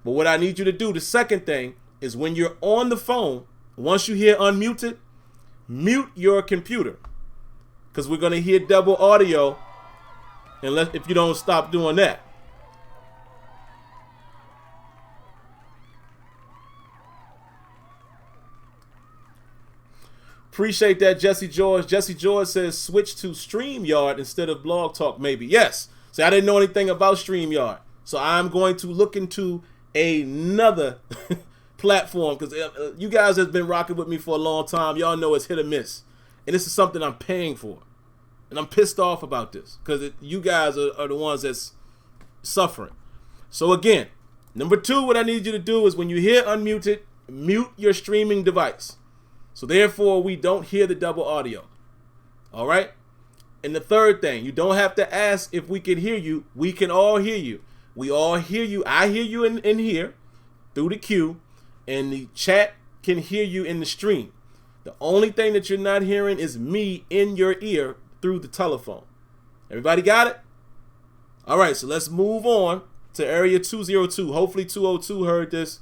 But what I need you to do, the second thing, is when you're on the phone, once you hear unmuted, mute your computer. Because we're going to hear double audio if you don't stop doing that. Appreciate that, Jesse George. Jesse George says switch to StreamYard instead of Blog Talk, maybe. Yes. See, I didn't know anything about StreamYard. So I'm going to look into another platform because you guys have been rocking with me for a long time. Y'all know it's hit or miss. And this is something I'm paying for. And I'm pissed off about this because you guys are the ones that's suffering. So again, number 2, what I need you to do is when you hear unmuted, mute your streaming device. So therefore, we don't hear the double audio. All right? And the third thing, you don't have to ask if we can hear you. We can all hear you. We all hear you. I hear you in here through the queue. And the chat can hear you in the stream. The only thing that you're not hearing is me in your ear through the telephone. Everybody got it? All right, so let's move on to area 202. Hopefully 202 heard this.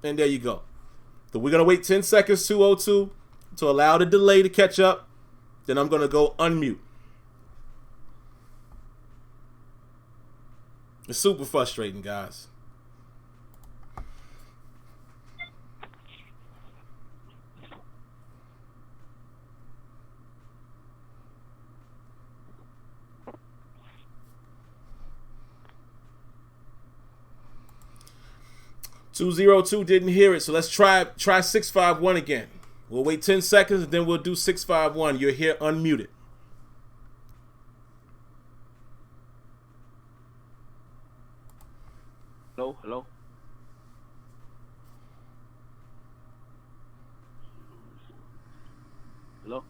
And there you go. So we're going to wait 10 seconds, 202, to allow the delay to catch up. Then I'm going to go unmute. It's super frustrating, guys. 202 didn't hear it, so let's try 651 again. We'll wait 10 seconds, and then we'll do 651. You're here unmuted. Hello, hello. Hello.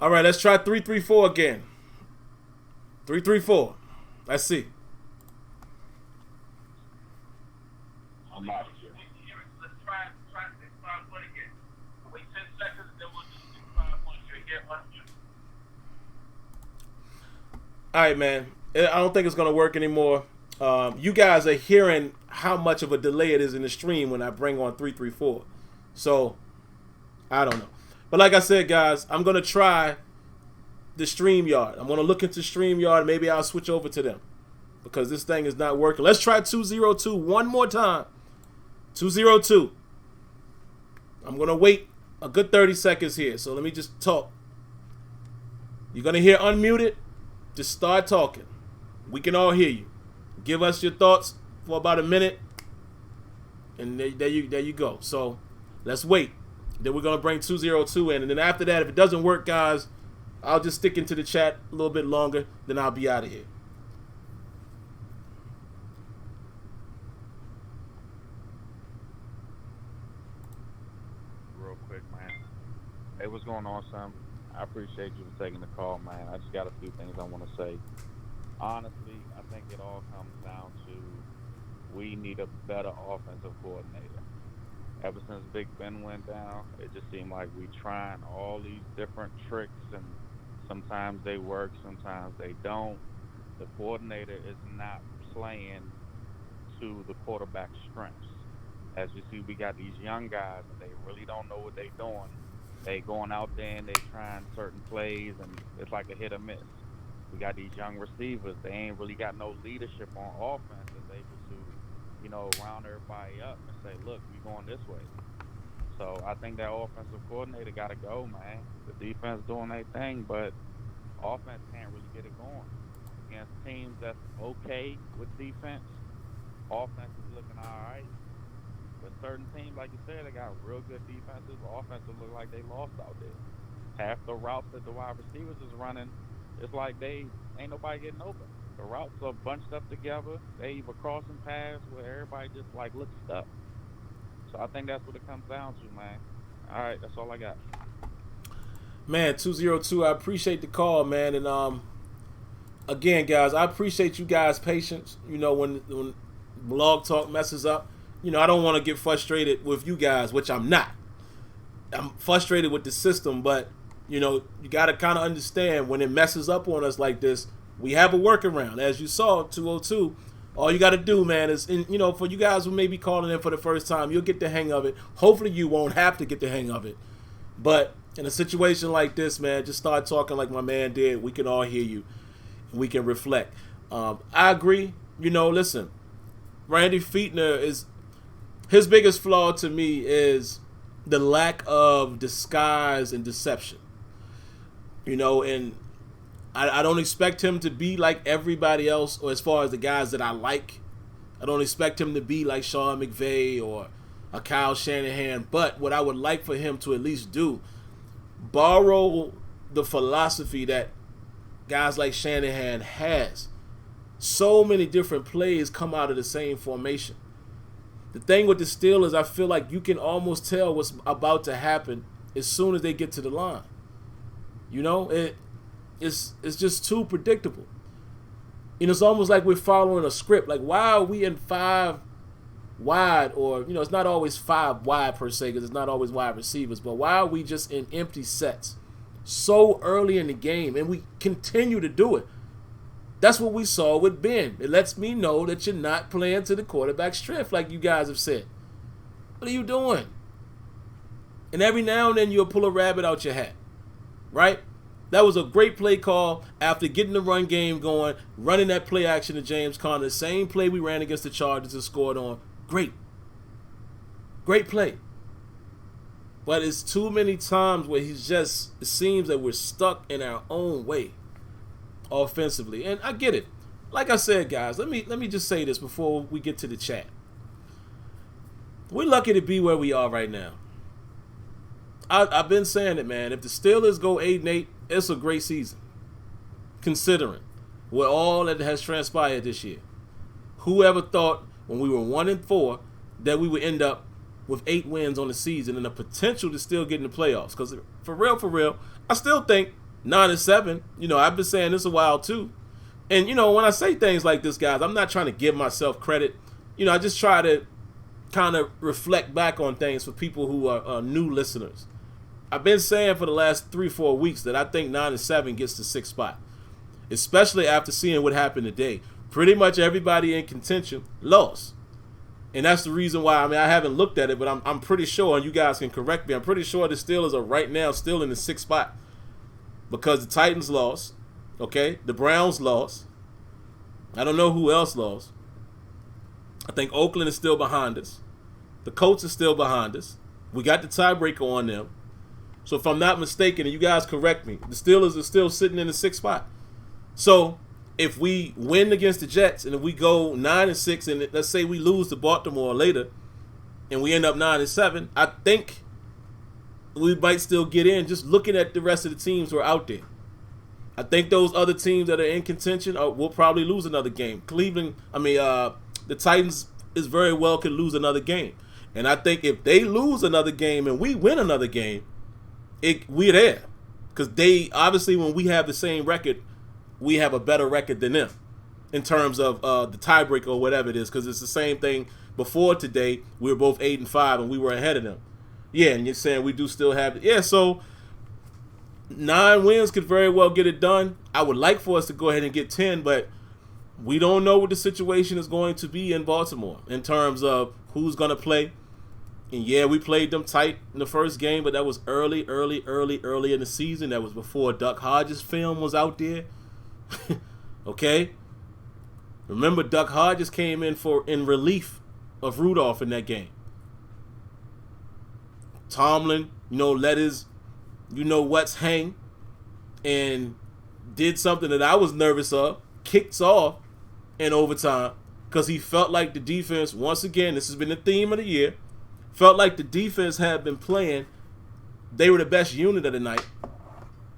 All right, let's try 334 again. 334. Let's see. I'm out here. Let's try 651 again. Wait 10 seconds, then we'll do 651. You're here unmuted. All right, man. I don't think it's going to work anymore. You guys are hearing how much of a delay it is in the stream when I bring on 334. So, I don't know. But like I said, guys, I'm going to try the StreamYard. I'm going to look into StreamYard. Maybe I'll switch over to them because this thing is not working. Let's try 202 one more time. 202. I'm going to wait a good 30 seconds here. So let me just talk. You're going to hear unmuted. Just start talking. We can all hear you. Give us your thoughts for about a minute. And there you go. So let's wait. Then we're going to bring 202 in. And then after that, if it doesn't work, guys, I'll just stick into the chat a little bit longer. Then I'll be out of here. Real quick, man. Hey, what's going on, Sam? I appreciate you for taking the call, man. I just got a few things I want to say. Honestly, I think it all comes down to we need a better offensive coordinator. Ever since Big Ben went down, it just seemed like we trying all these different tricks, and sometimes they work, sometimes they don't. The coordinator is not playing to the quarterback's strengths. As you see, we got these young guys, and they really don't know what they're doing. They going out there and they trying certain plays, and it's like a hit or miss. We got these young receivers. They ain't really got no leadership on offense that's able to, round everybody up and say, look, we going this way. So I think that offensive coordinator got to go, man. The defense doing their thing, but offense can't really get it going. Against teams that's okay with defense, offense is looking all right. But certain teams, like you said, they got real good defenses. Offenses look like they lost out there. Half the routes that the wide receivers is running, it's like they ain't nobody getting open. The routes are bunched up together. They either crossing paths where everybody just like looks stuck. So I think that's what it comes down to, man. All right, that's all I got. Man, 202, I appreciate the call, man. And again, guys, I appreciate you guys' patience. When Blog Talk messes up, I don't want to get frustrated with you guys, which I'm not. I'm frustrated with the system, but you got to kind of understand when it messes up on us like this, we have a workaround. As you saw, 202, all you got to do, man, is, for you guys who may be calling in for the first time, you'll get the hang of it. Hopefully you won't have to get the hang of it. But in a situation like this, man, just start talking like my man did. We can all hear you. We can reflect. I agree. Listen, Randy Fichtner his biggest flaw to me is the lack of disguise and deception. And I don't expect him to be like everybody else, or as far as the guys that I like. I don't expect him to be like Sean McVay or a Kyle Shanahan. But what I would like for him to at least do, borrow the philosophy that guys like Shanahan has. So many different plays come out of the same formation. The thing with the Steelers, I feel like you can almost tell what's about to happen as soon as they get to the line. It's just too predictable. It's almost like we're following a script. Like, why are we in 5 wide, or it's not always 5 wide per se, because it's not always wide receivers, but why are we just in empty sets so early in the game, and we continue to do it? That's what we saw with Ben. It lets me know that you're not playing to the quarterback's strength, like you guys have said. What are you doing? And every now and then you'll pull a rabbit out your hat, right? That was a great play call after getting the run game going, running that play action to James Conner, the same play we ran against the Chargers and scored on. Great. Great play. But it's too many times where it seems that we're stuck in our own way offensively. And I get it. Like I said, guys, let me just say this before we get to the chat. We're lucky to be where we are right now. I've been saying it, man. If the Steelers go 8-8, it's a great season. Considering what all that has transpired this year. Whoever thought when we were 1-4 that we would end up with 8 wins on the season and the potential to still get in the playoffs? Because for real, I still think 9-7. I've been saying this a while too. And when I say things like this, guys, I'm not trying to give myself credit. I just try to kind of reflect back on things for people who are new listeners. I've been saying for the last 3-4 weeks that I think 9-7 gets the 6th spot, especially after seeing what happened today. Pretty much everybody in contention lost. And that's the reason why, I haven't looked at it, but I'm pretty sure, and you guys can correct me, I'm pretty sure the Steelers are right now still in the 6th spot because the Titans lost, okay? The Browns lost. I don't know who else lost. I think Oakland is still behind us. The Colts are still behind us. We got the tiebreaker on them. So if I'm not mistaken, and you guys correct me, the Steelers are still sitting in the 6th spot. So if we win against the Jets and if we go 9-6 and let's say we lose to Baltimore later and we end up 9-7, I think we might still get in just looking at the rest of the teams who are out there. I think those other teams that are in contention will probably lose another game. The Titans is very well could lose another game. And I think if they lose another game and we win another game, we're there. Because they, obviously, when we have the same record, we have a better record than them in terms of the tiebreaker or whatever it is. Because it's the same thing before today. We were both 8-5 and we were ahead of them. Yeah, and you're saying we do still have it. Yeah, so 9 wins could very well get it done. I would like for us to go ahead and get 10, but we don't know what the situation is going to be in Baltimore in terms of who's going to play. And yeah, we played them tight in the first game, but that was early in the season. That was before Duck Hodges' film was out there. Okay? Remember, Duck Hodges came in relief of Rudolph in that game. Tomlin, let his what's hang and did something that I was nervous of, kicks off in overtime because he felt like the defense, once again, this has been the theme of the year, felt like the defense had been playing. They were the best unit of the night,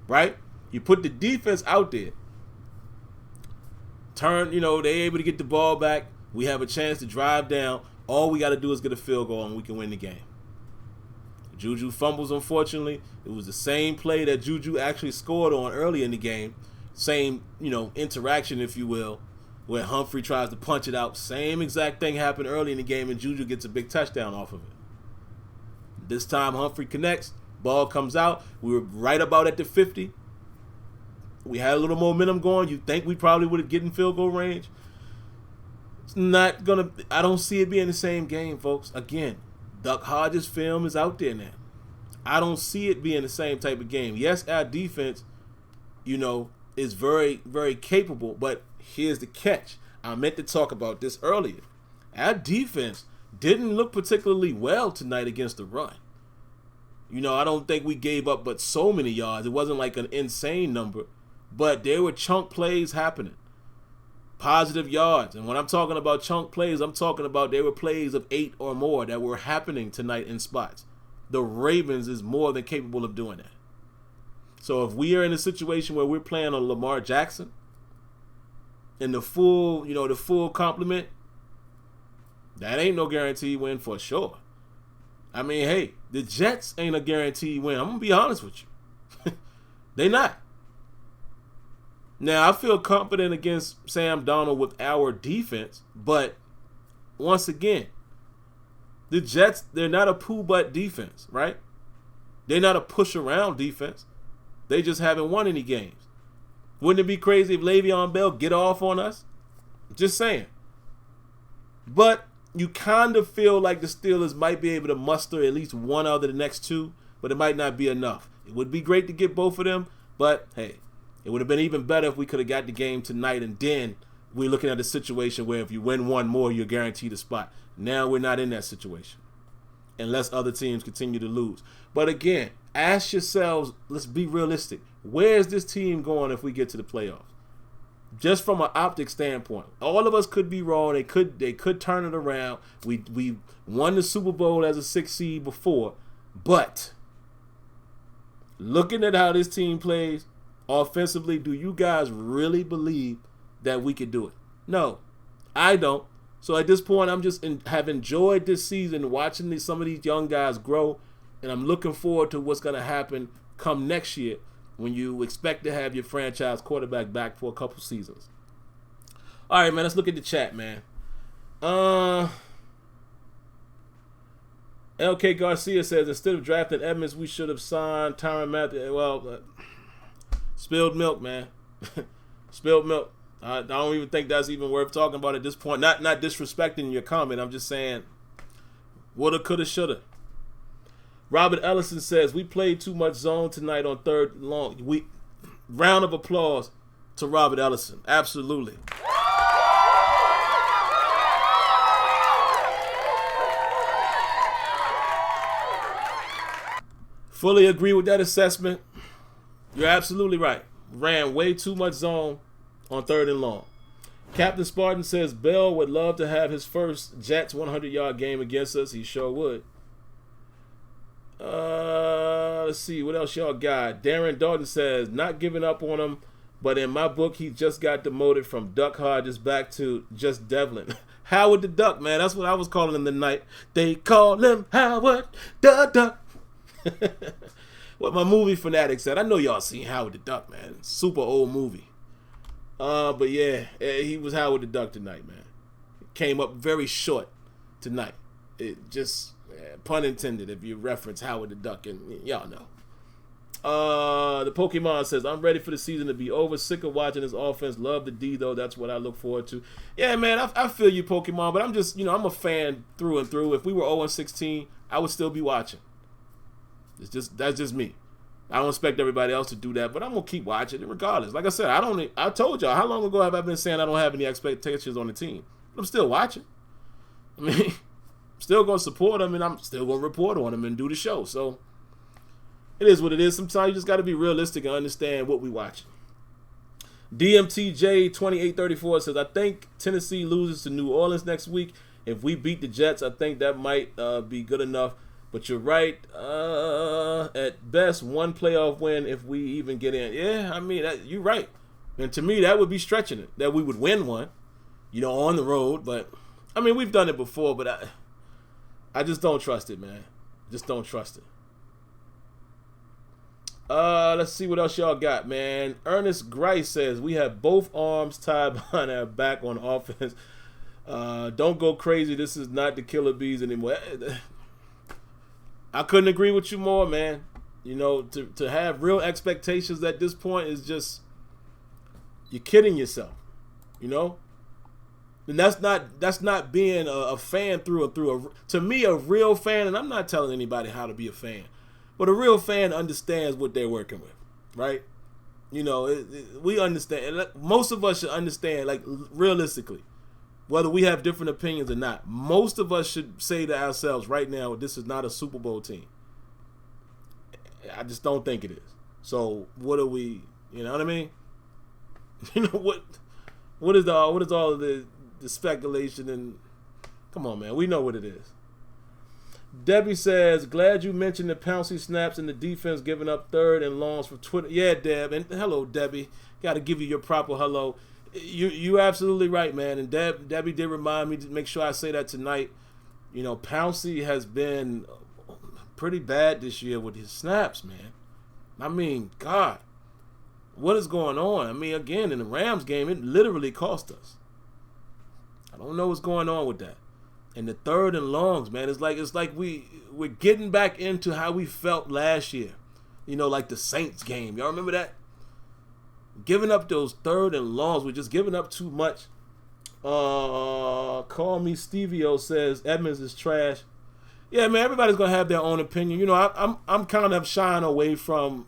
right? You put the defense out there. They're able to get the ball back. We have a chance to drive down. All we got to do is get a field goal and we can win the game. Juju fumbles, unfortunately. It was the same play that Juju actually scored on early in the game. Same, interaction, if you will, where Humphrey tries to punch it out. Same exact thing happened early in the game and Juju gets a big touchdown off of it. This time Humphrey connects, ball comes out. We were right about at the 50. We had a little momentum going. You think we probably would have gotten field goal range. It's not going to, I don't see it being the same game, folks. Again, Duck Hodges' film is out there now. I don't see it being the same type of game. Yes, our defense, is very, very capable, but here's the catch. I meant to talk about this earlier. Our defense didn't look particularly well tonight against the run. I don't think we gave up but so many yards. It wasn't like an insane number, but there were chunk plays happening. Positive yards. And when I'm talking about chunk plays, I'm talking about there were plays of 8 or more that were happening tonight in spots. The Ravens is more than capable of doing that. So if we are in a situation where we're playing on Lamar Jackson and the full complement, that ain't no guaranteed win for sure. Hey, the Jets ain't a guaranteed win. I'm going to be honest with you. They not. Now, I feel confident against Sam Darnold with our defense, but once again, the Jets, they're not a poo-butt defense, right? They're not a push-around defense. They just haven't won any games. Wouldn't it be crazy if Le'Veon Bell get off on us? Just saying. But you kind of feel like the Steelers might be able to muster at least one out of the next 2, but it might not be enough. It would be great to get both of them, but hey, it would have been even better if we could have got the game tonight, and then we're looking at a situation where if you win one more, you're guaranteed a spot. Now we're not in that situation. unless other teams continue to lose. But again, ask yourselves, let's be realistic. Where is this team going if we get to the playoffs? Just from an optic standpoint, all of us could be wrong. They could turn it around. We won the Super Bowl as a 6 seed before, but looking at how this team plays offensively, do you guys really believe that we could do it? No, I don't. So at this point, I'm just have enjoyed this season watching some of these young guys grow, and I'm looking forward to what's going to happen come next year, when you expect to have your franchise quarterback back for a couple seasons. All right, man, let's look at the chat, man. LK Garcia says, instead of drafting Edmonds, we should have signed Tyrann Mathieu. Well, spilled milk, man. Spilled milk. I don't even think that's even worth talking about at this point. Not disrespecting your comment. I'm just saying, woulda, coulda, shoulda. Robert Ellison says, we played too much zone tonight on third and long. Round of applause to Robert Ellison. Absolutely. Fully agree with that assessment. You're absolutely right. Ran way too much zone on third and long. Captain Spartan says, Bell would love to have his first Jets 100-yard game against us. He sure would. Let's see, what else y'all got? Darren Dalton says, not giving up on him, but in my book, he just got demoted from Duck Hodges back to just Devlin. Howard the Duck, man. That's what I was calling him tonight. They call him Howard the Duck. What my movie fanatic said. I know y'all seen Howard the Duck, man. Super old movie. But yeah, he was Howard the Duck tonight, man. Came up very short tonight. It just... pun intended if you reference Howard the Duck, and y'all know. The Pokemon says, I'm ready for the season to be over. Sick of watching this offense. Love the D, though. That's what I look forward to. Yeah, man, I feel you, Pokemon, but I'm just, I'm a fan through and through. If we were 0-16, I would still be watching. That's just me. I don't expect everybody else to do that, but I'm going to keep watching it regardless. Like I said, I told y'all, how long ago have I been saying I don't have any expectations on the team? But I'm still watching. I mean... still going to support them, and I'm still going to report on them and do the show. So it is what it is. Sometimes you just got to be realistic and understand what we watching. DMTJ2834 says, I think Tennessee loses to New Orleans next week. If we beat the Jets, I think that might be good enough. But you're right. At best, one playoff win if we even get in. Yeah, I mean, you're right. And to me, that would be stretching it, that we would win one, on the road. But, I mean, we've done it before, but I just don't trust it, man. Just don't trust it. Let's see what else y'all got, man. Ernest Grice says, we have both arms tied behind our back on offense. Don't go crazy. This is not the Killer Bees anymore. I couldn't agree with you more, man. To have real expectations at this point is just, you're kidding yourself, And that's not being a fan through and through. To me, a real fan, and I'm not telling anybody how to be a fan, but a real fan understands what they're working with, right? We understand. Most of us should understand, like, realistically, whether we have different opinions or not. Most of us should say to ourselves right now, this is not a Super Bowl team. I just don't think it is. So what are we? You know what I mean? What is all of the speculation? And come on, man, we know what it is. Debbie says, glad you mentioned the Pouncey snaps and the defense giving up third and longs for Twitter. Yeah, Deb, and hello, Debbie. Got to give you your proper hello. You absolutely right, man. And Debbie did remind me to make sure I say that tonight. Pouncey has been pretty bad this year with his snaps, man. I mean, God, what is going on? I mean, again, in the Rams game, it literally cost us. I don't know what's going on with that. And the third and longs, man, it's like we're getting back into how we felt last year. Like the Saints game. Y'all remember that? Giving up those third and longs, we're just giving up too much. Call Me Stevio says Edmonds is trash. Yeah, man, everybody's gonna have their own opinion. I'm kind of shying away from,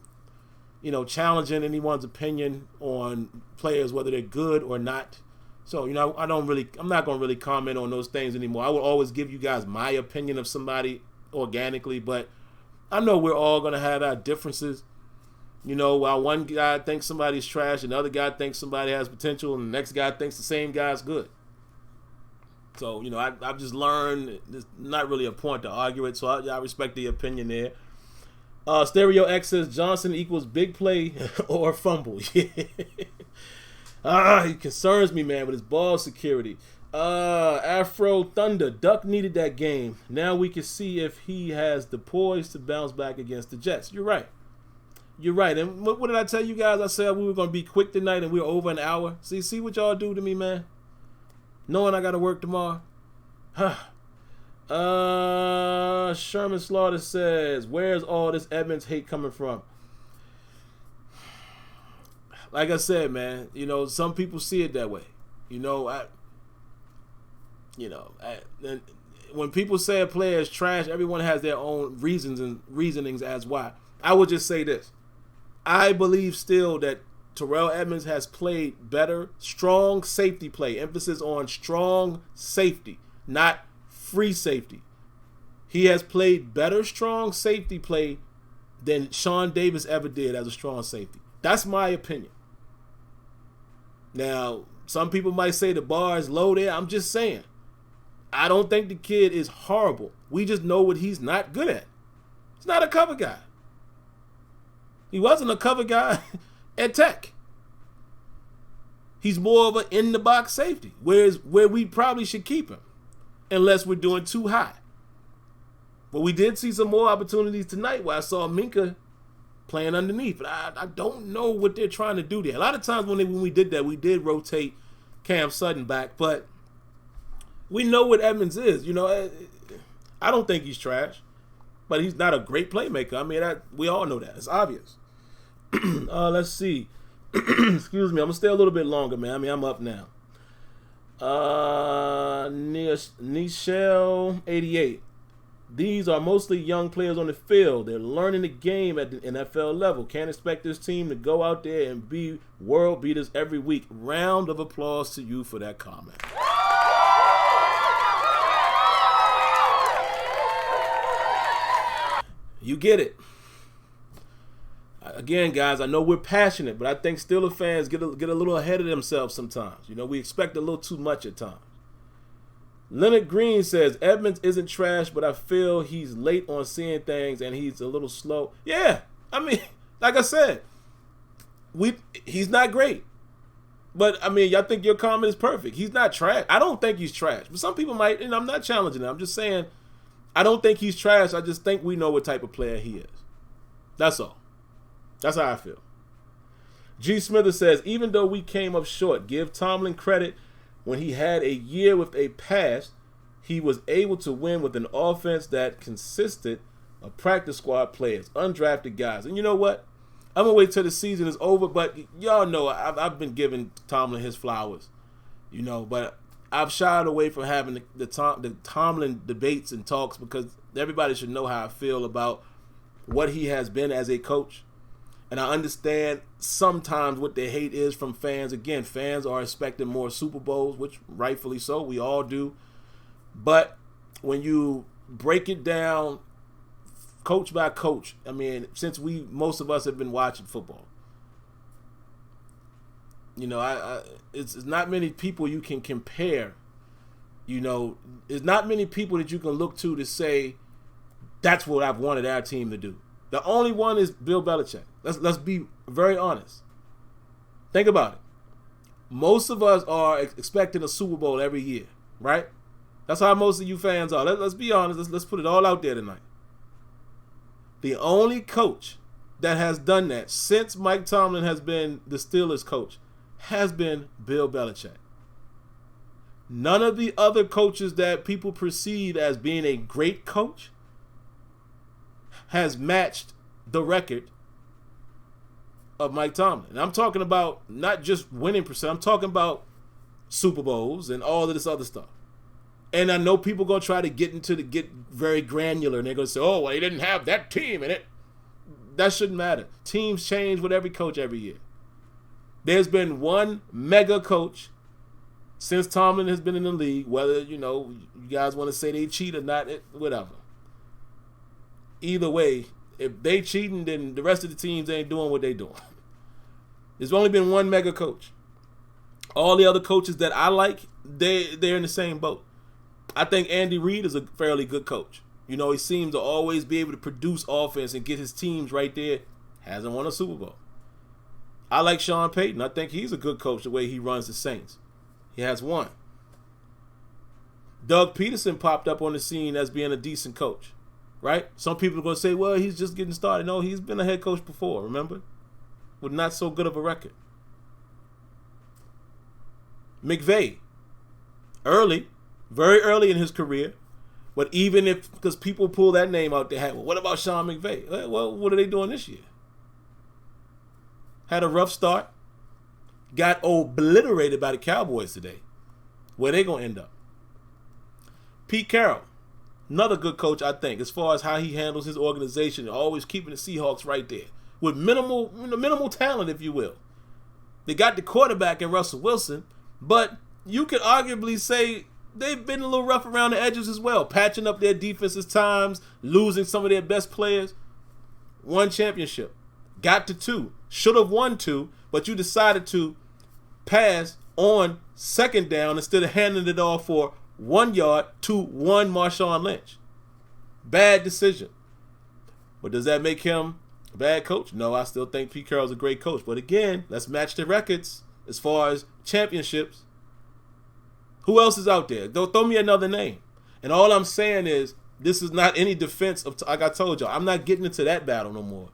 challenging anyone's opinion on players, whether they're good or not. So, I'm not going to really comment on those things anymore. I will always give you guys my opinion of somebody organically, but I know we're all going to have our differences. You know, while one guy thinks somebody's trash and the other guy thinks somebody has potential and the next guy thinks the same guy's good. So, you know, I've just learned there's not really a point to argue it, so I respect the opinion there. Stereo X says Johnson equals big play or fumble. He concerns me, man, with his ball security. Afro Thunder, Duck needed that game. Now we can see if he has the poise to bounce back against the Jets. You're right. You're right. And what did I tell you guys? I said we were going to be quick tonight and we were over an hour. See what y'all do to me, man? Knowing I got to work tomorrow. Sherman Slaughter says, where's all this Edmonds hate coming from? Like I said, man, you know, some people see it that way. You know, and when people say a player is trash, everyone has their own reasons and reasonings as why. I would just say this. I believe still that Terrell Edmonds has played better, strong safety play. Emphasis on strong safety, not free safety. He has played better strong safety play than Sean Davis ever did as a strong safety. That's my opinion. Now, some people might say the bar is low there. I'm just saying. I don't think the kid is horrible. We just know what he's not good at. He's not a cover guy. He wasn't a cover guy at Tech. He's more of an in-the-box safety, where we probably should keep him, unless we're doing too high. But we did see some more opportunities tonight where I saw Minka playing underneath. But I don't know what they're trying to do there. A lot of times when we did that, we did rotate Cam Sutton back, but we know what Edmonds is. You know, I don't think he's trash, but he's not a great playmaker. I mean, we all know that. It's obvious. Let's see. Excuse me. I'm going to stay a little bit longer, man. I mean, I'm up now. Nichelle 88. These are mostly young players on the field. They're learning the game at the NFL level. Can't expect this team to go out there and be world beaters every week. Round of applause to you for that comment. You get it. Again, guys, I know we're passionate, but I think Steelers fans get a little ahead of themselves sometimes. You know, we expect a little too much at times. Leonard Green says, Edmonds isn't trash, but I feel he's late on seeing things and he's a little slow. Yeah, I mean, like I said, he's not great. But, I mean, y'all think your comment is perfect. He's not trash. I don't think he's trash. But some people might, and I'm not challenging him. I'm just saying, I don't think he's trash. I just think we know what type of player he is. That's all. That's how I feel. G. Smither says, even though we came up short, give Tomlin credit. When he had a year with a pass, he was able to win with an offense that consisted of practice squad players, undrafted guys. And you know what? I'm going to wait till the season is over, but y'all know I've been giving Tomlin his flowers, you know, but I've shied away from having the Tomlin debates and talks because everybody should know how I feel about what he has been as a coach. And I understand sometimes what the hate is from fans. Again, fans are expecting more Super Bowls, which rightfully so. We all do. But when you break it down coach by coach, I mean, since most of us have been watching football, you know, it's not many people you can compare. You know, there's not many people that you can look to say, that's what I've wanted our team to do. The only one is Bill Belichick. Let's be very honest. Think about it. Most of us are expecting a Super Bowl every year, right? That's how most of you fans are. Let's be honest. Let's put it all out there tonight. The only coach that has done that since Mike Tomlin has been the Steelers coach has been Bill Belichick. None of the other coaches that people perceive as being a great coach has matched the record of Mike Tomlin. And I'm talking about not just winning percent. I'm talking about Super Bowls and all of this other stuff. And I know people are going to try to get very granular, and they're going to say, oh, well, he didn't have that team in it. That shouldn't matter. Teams change with every coach every year. There's been one mega coach since Tomlin has been in the league, whether, you know, you guys want to say they cheat or not, whatever. either way, if they cheating, then the rest of the teams ain't doing what they doing. There's only been one mega coach. All the other coaches that I like, they're in the same boat. I think Andy Reid is a fairly good coach. You know, he seems to always be able to produce offense and get his teams right there. Hasn't won a Super Bowl. I like Sean Payton. I think he's a good coach the way he runs the Saints. He has won. Doug Peterson popped up on the scene as being a decent coach, right? Some people are going to say, well, he's just getting started. No, he's been a head coach before, remember? With not so good of a record. McVay, very early in his career, but even if, because people pull that name out there, well, what about Sean McVay? Well, what are they doing this year? Had a rough start, got obliterated by the Cowboys today. Where they going to end up? Pete Carroll, another good coach, I think, as far as how he handles his organization, always keeping the Seahawks right there with minimal talent, if you will. They got the quarterback in Russell Wilson, but you could arguably say they've been a little rough around the edges as well, patching up their defenses times, losing some of their best players. One championship, got to 2, should have won 2, but you decided to pass on second down instead of handing it off for 1 yard to one Marshawn Lynch. Bad decision. But does that make him a bad coach? No, I still think Pete Carroll's a great coach. But again, let's match the records as far as championships. Who else is out there? Don't throw me another name. And all I'm saying is, this is not any defense of, like I told y'all, I'm not getting into that battle no more.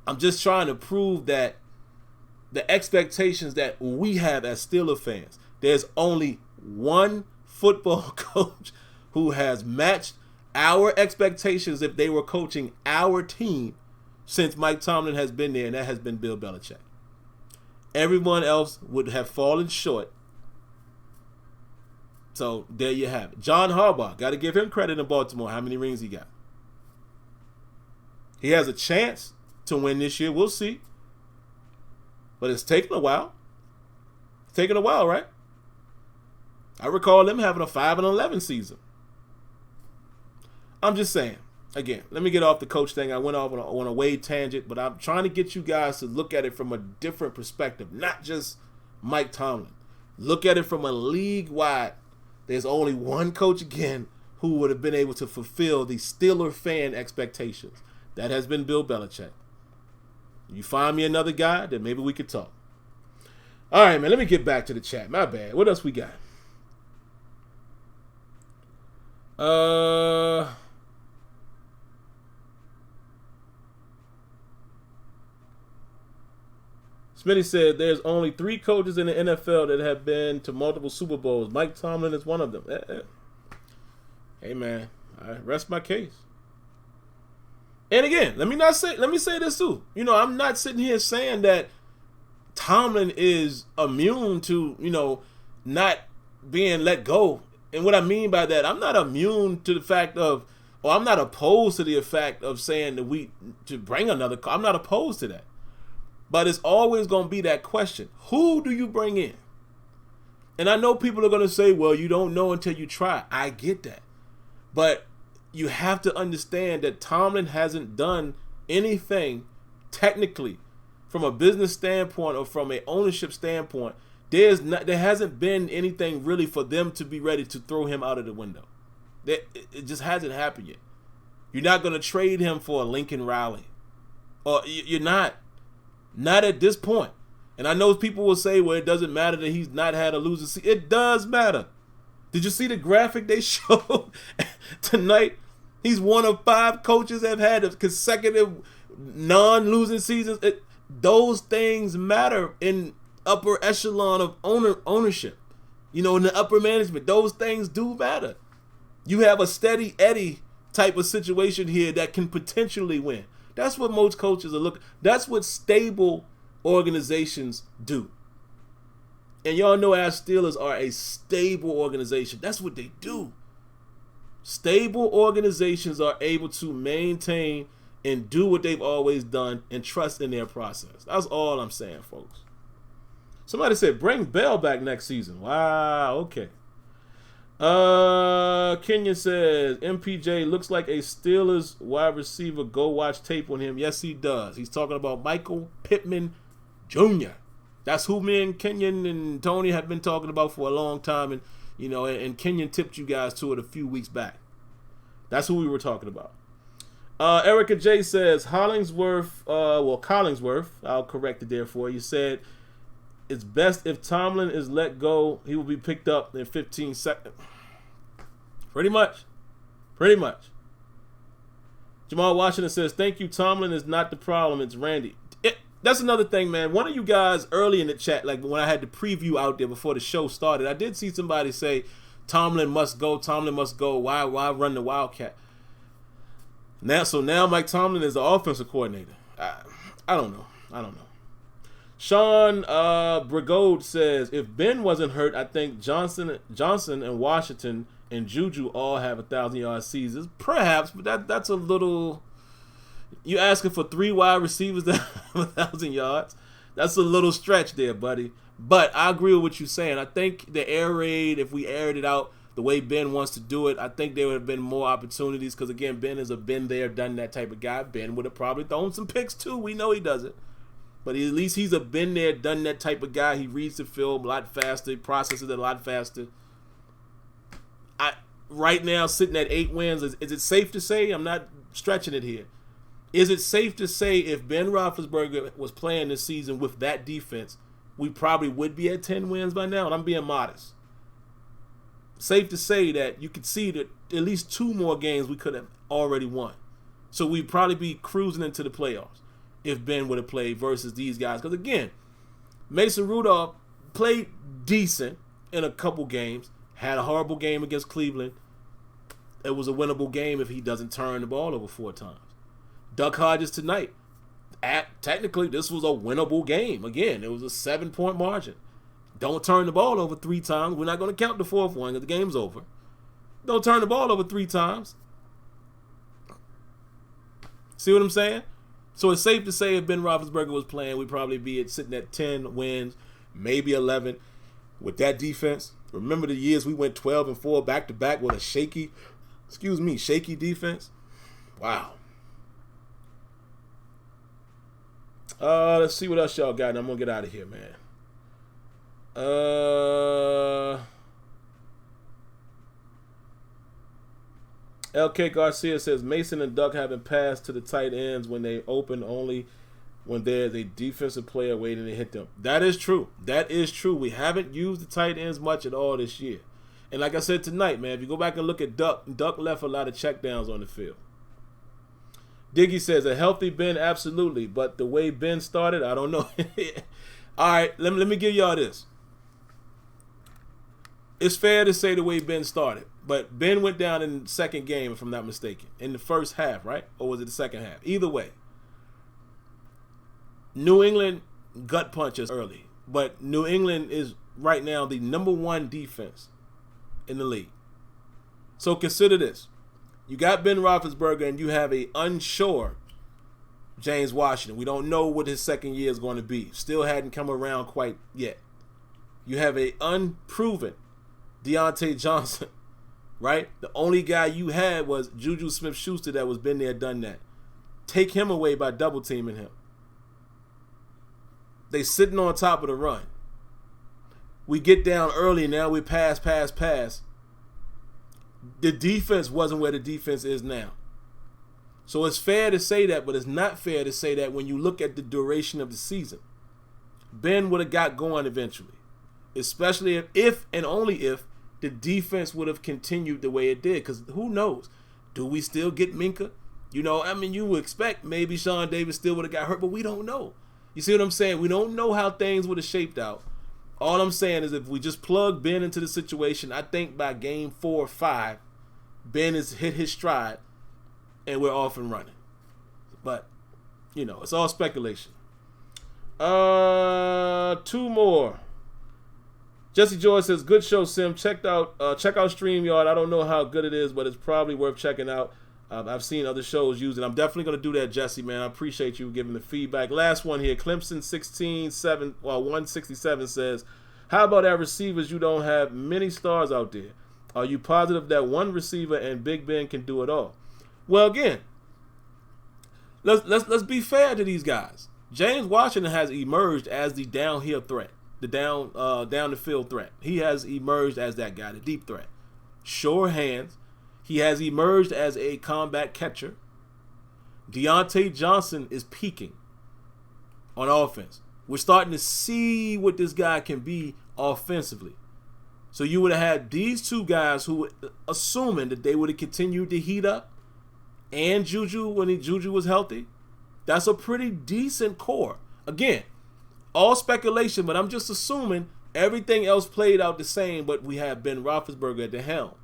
I'm just trying to prove that the expectations that we have as Steelers fans, there's only one football coach who has matched our expectations if they were coaching our team since Mike Tomlin has been there, and that has been Bill Belichick. Everyone else would have fallen short. So there you have it. John Harbaugh, got to give him credit in Baltimore. How many rings he got? He has a chance to win this year. We'll see. But it's taken a while. It's taken a while, right? I recall them having a 5-11 season. I'm just saying. Again, let me get off the coach thing. I went off on a Wade tangent, but I'm trying to get you guys to look at it from a different perspective, not just Mike Tomlin. Look at it from a league-wide. There's only one coach again who would have been able to fulfill the Steeler fan expectations. That has been Bill Belichick. You find me another guy, then maybe we could talk. All right, man, let me get back to the chat. My bad. What else we got? Smitty said there's only 3 coaches in the NFL that have been to multiple Super Bowls. Mike Tomlin is one of them. Hey, man, I rest my case. And again, let me say this too. You know, I'm not sitting here saying that Tomlin is immune to, not being let go. And what I mean by that, I'm not immune to the fact of, or I'm not opposed to the fact of saying that to bring another. I'm not opposed to that. But it's always going to be that question. Who do you bring in? And I know people are going to say, well, you don't know until you try. I get that. But you have to understand that Tomlin hasn't done anything technically from a business standpoint or from an ownership standpoint. There hasn't been anything really for them to be ready to throw him out of the window. It just hasn't happened yet. You're not going to trade him for a Lincoln Riley. Or you're not. Not at this point. And I know people will say, well, it doesn't matter that he's not had a losing season. It does matter. Did you see the graphic they showed tonight? He's one of 5 coaches that have had consecutive non-losing seasons. Those things matter in upper echelon of ownership. In the upper management, those things do matter. You have a steady Eddie type of situation here that can potentially win. That's what most coaches are looking. That's what stable organizations do. And y'all know our Steelers are a stable organization. That's what they do. Stable organizations are able to maintain and do what they've always done and trust in their process. That's all I'm saying, folks. Somebody said, bring Bell back next season. Wow, okay. Kenyon says MPJ looks like a Steelers wide receiver. Go watch tape on him. Yes, he does. He's talking about Michael Pittman Jr. That's who me and Kenyon and Tony have been talking about for a long time, and and Kenyon tipped you guys to it a few weeks back. That's who we were talking about. Erica J says Collingsworth. I'll correct it there for you. You said it's best if Tomlin is let go. He will be picked up in 15 seconds. Pretty much. Jamal Washington says, thank you. Tomlin is not the problem. It's Randy. That's another thing, man. One of you guys early in the chat, like when I had the preview out there before the show started, I did see somebody say, Tomlin must go. Why run the Wildcat? Now Mike Tomlin is the offensive coordinator. I don't know. Sean Brigode says, if Ben wasn't hurt, I think Johnson and Washington and Juju all have 1,000-yard seasons. Perhaps, but that's a little... You asking for 3 wide receivers that have 1,000 yards? That's a little stretch there, buddy. But I agree with what you're saying. I think the air raid, if we aired it out the way Ben wants to do it, I think there would have been more opportunities because, again, Ben is a been there, done that type of guy. Ben would have probably thrown some picks, too. We know he does it. But at least he's a been there, done that type of guy. He reads the film a lot faster, processes it a lot faster. Right now, sitting at 8 wins, is it safe to say? I'm not stretching it here. Is it safe to say if Ben Roethlisberger was playing this season with that defense, we probably would be at 10 wins by now? And I'm being modest. Safe to say that you could see that at least 2 more games we could have already won. So we'd probably be cruising into the playoffs if Ben would have played versus these guys. Because, again, Mason Rudolph played decent in a couple games, had a horrible game against Cleveland. It was a winnable game if he doesn't turn the ball over 4 times. Duck Hodges tonight, technically this was a winnable game. Again, it was a 7-point margin. Don't turn the ball over 3 times. We're not going to count the 4th one because the game's over. Don't turn the ball over 3 times. See what I'm saying? So it's safe to say if Ben Roethlisberger was playing, we'd probably be sitting at 10 wins, maybe 11 with that defense. Remember the years we went 12-4 back-to-back with a shaky defense? Wow. Let's see what else y'all got, and I'm going to get out of here, man. LK Garcia says, Mason and Duck haven't passed to the tight ends when they open, only when there's a defensive player waiting to hit them. That is true. We haven't used the tight ends much at all this year. And like I said tonight, man, if you go back and look at Duck left a lot of checkdowns on the field. Diggy says, a healthy Ben, absolutely. But the way Ben started, I don't know. All right, let me give y'all this. It's fair to say the way Ben started. But Ben went down in the second game, if I'm not mistaken. In the first half, right? Or was it the second half? Either way. New England gut punches early. But New England is right now the #1 defense in the league. So consider this. You got Ben Roethlisberger and you have a unsure James Washington. We don't know what his second year is going to be. Still hadn't come around quite yet. You have a unproven Deontay Johnson, right? The only guy you had was Juju Smith-Schuster that was been there, done that. Take him away by double teaming him. They sitting on top of the run. We get down early, now we pass. The defense wasn't where the defense is now. So it's fair to say that, but it's not fair to say that when you look at the duration of the season. Ben would have got going eventually. Especially if and only if the defense would have continued the way it did. Because who knows? Do we still get Minka? You would expect maybe Sean Davis still would have got hurt, but we don't know. You see what I'm saying? We don't know how things would have shaped out. All I'm saying is if we just plug Ben into the situation, I think by game 4 or 5, Ben has hit his stride and we're off and running. But, it's all speculation. 2 more. Jesse Joy says, good show, Sim. Check out StreamYard. I don't know how good it is, but it's probably worth checking out. I've seen other shows use it. I'm definitely going to do that, Jesse, man. I appreciate you giving the feedback. Last one here. Clemson 167 says, how about our receivers? You don't have many stars out there. Are you positive that one receiver and Big Ben can do it all? Well, again, let's be fair to these guys. James Washington has emerged as the downhill threat, the down the field threat. He has emerged as that guy, the deep threat. Sure hands. He has emerged as a combat catcher. Deontay Johnson is peaking on offense. We're starting to see what this guy can be offensively. So you would have had these two guys who, assuming that they would have continued to heat up, and Juju when Juju was healthy, that's a pretty decent core. Again, all speculation, but I'm just assuming everything else played out the same, but we have Ben Roethlisberger at the helm.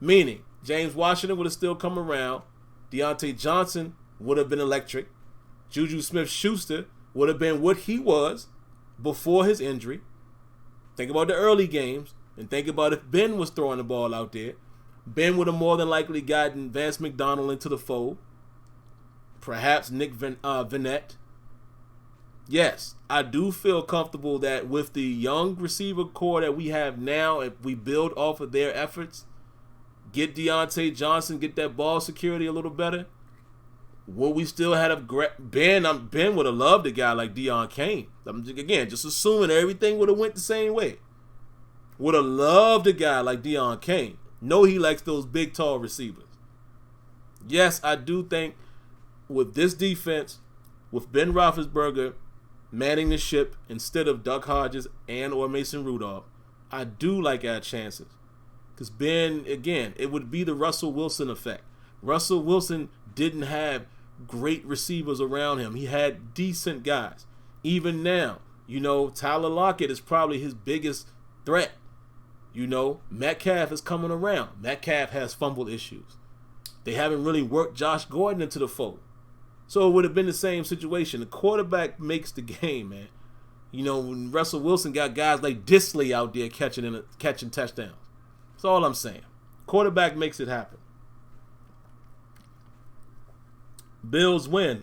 Meaning, James Washington would have still come around. Deontay Johnson would have been electric. Juju Smith-Schuster would have been what he was before his injury. Think about the early games, and think about if Ben was throwing the ball out there. Ben would have more than likely gotten Vance McDonald into the fold. Perhaps Nick Vannett. Yes, I do feel comfortable that with the young receiver core that we have now, if we build off of their efforts, get Deontay Johnson, get that ball security a little better, will we still have Ben? Ben would have loved a guy like Deion Kane. Again, just assuming everything would have went the same way. Would have loved a guy like Deion Kane. Know he likes those big, tall receivers. Yes, I do think with this defense, with Ben Roethlisberger manning the ship instead of Duck Hodges and or Mason Rudolph, I do like our chances. Because Ben, again, it would be the Russell Wilson effect. Russell Wilson didn't have great receivers around him. He had decent guys. Even now, Tyler Lockett is probably his biggest threat. Metcalf is coming around. Metcalf has fumble issues. They haven't really worked Josh Gordon into the fold. So it would have been the same situation. The quarterback makes the game, man. When Russell Wilson got guys like Disley out there catching touchdowns. That's all I'm saying. Quarterback makes it happen. Bills win.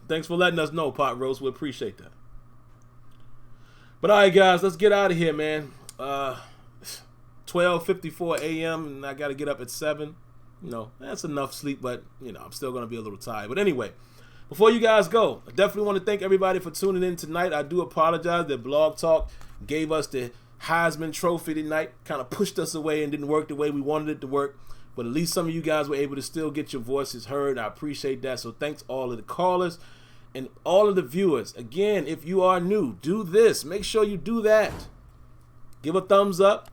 Thanks for letting us know, Pot Roast. We appreciate that. But all right, guys, let's get out of here, man. 12:54 a.m. and I got to get up at 7. That's enough sleep, but, I'm still going to be a little tired. But anyway, before you guys go, I definitely want to thank everybody for tuning in tonight. I do apologize that Blog Talk gave us the Heisman Trophy tonight, kind of pushed us away and didn't work the way we wanted it to work. But at least some of you guys were able to still get your voices heard. I appreciate that. So thanks all of the callers and all of the viewers. Again, if you are new, do this. Make sure you do that. Give a thumbs up,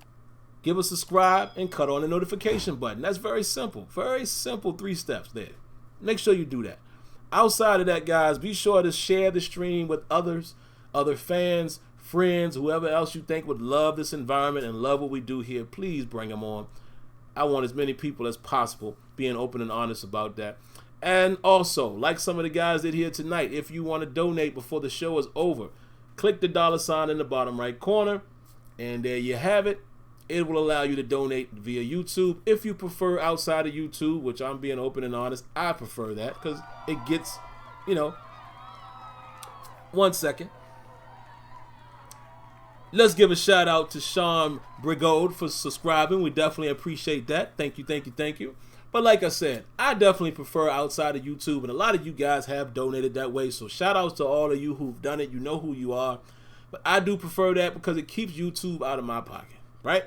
give a subscribe, and cut on the notification button. That's very simple. Very simple 3 steps there. Make sure you do that. Outside of that, guys, be sure to share the stream with others, other fans, friends, whoever else you think would love this environment and love what we do here. Please bring them on. I want as many people as possible being open and honest about that. And also, like some of the guys did here tonight, if you want to donate before the show is over, click the $ in the bottom right corner, and there you have it. It will allow you to donate via YouTube. If you prefer outside of YouTube, which I'm being open and honest, I prefer that because it gets, 1 second. Let's give a shout out to Sean Brigode for subscribing. We definitely appreciate that. Thank you, thank you, thank you. But like I said, I definitely prefer outside of YouTube, and a lot of you guys have donated that way. So shout outs to all of you who've done it. You know who you are. But I do prefer that because it keeps YouTube out of my pocket, right?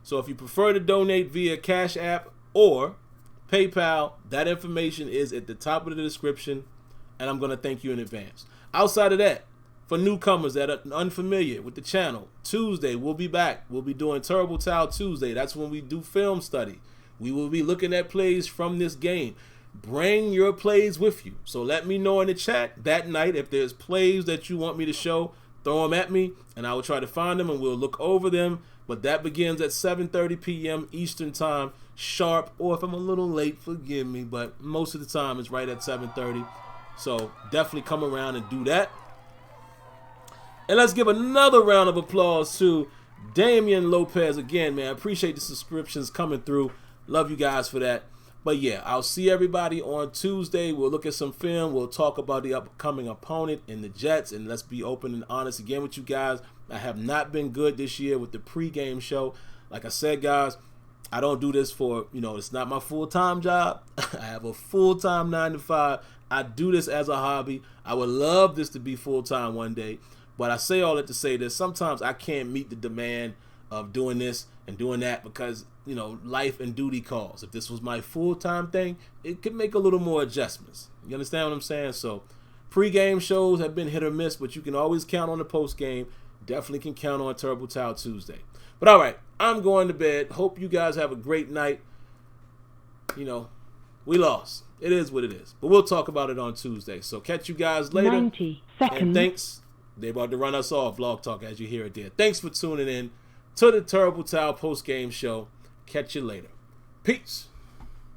So if you prefer to donate via Cash App or PayPal, that information is at the top of the description, and I'm going to thank you in advance. Outside of that, for newcomers that are unfamiliar with the channel, Tuesday we'll be back. We'll be doing Terrible Towel Tuesday. That's when we do film study. We will be looking at plays from this game. Bring your plays with you. So let me know in the chat that night if there's plays that you want me to show. Throw them at me, and I will try to find them, and we'll look over them. But that begins at 7:30 p.m. Eastern Time, sharp. Or if I'm a little late, forgive me. But most of the time, it's right at 7:30. So definitely come around and do that. And let's give another round of applause to Damian Lopez again, man. I appreciate the subscriptions coming through. Love you guys for that. But yeah, I'll see everybody on Tuesday. We'll look at some film. We'll talk about the upcoming opponent in the Jets. And let's be open and honest again with you guys. I have not been good this year with the pregame show. Like I said, guys, I don't do this for, it's not my full-time job. I have a full-time 9 to 5. I do this as a hobby. I would love this to be full-time one day. But I say all that to say that sometimes I can't meet the demand of doing this and doing that because, life and duty calls. If this was my full-time thing, it could make a little more adjustments. You understand what I'm saying? So pre-game shows have been hit or miss, but you can always count on the post-game. Definitely can count on Turbo Towel Tuesday. But all right, I'm going to bed. Hope you guys have a great night. We lost. It is what it is. But we'll talk about it on Tuesday. So catch you guys later. 90 seconds. And thanks. They're about to run us off, Blog Talk, as you hear it there. Thanks for tuning in to the Turbo Towel post-game show. Catch you later. Peace.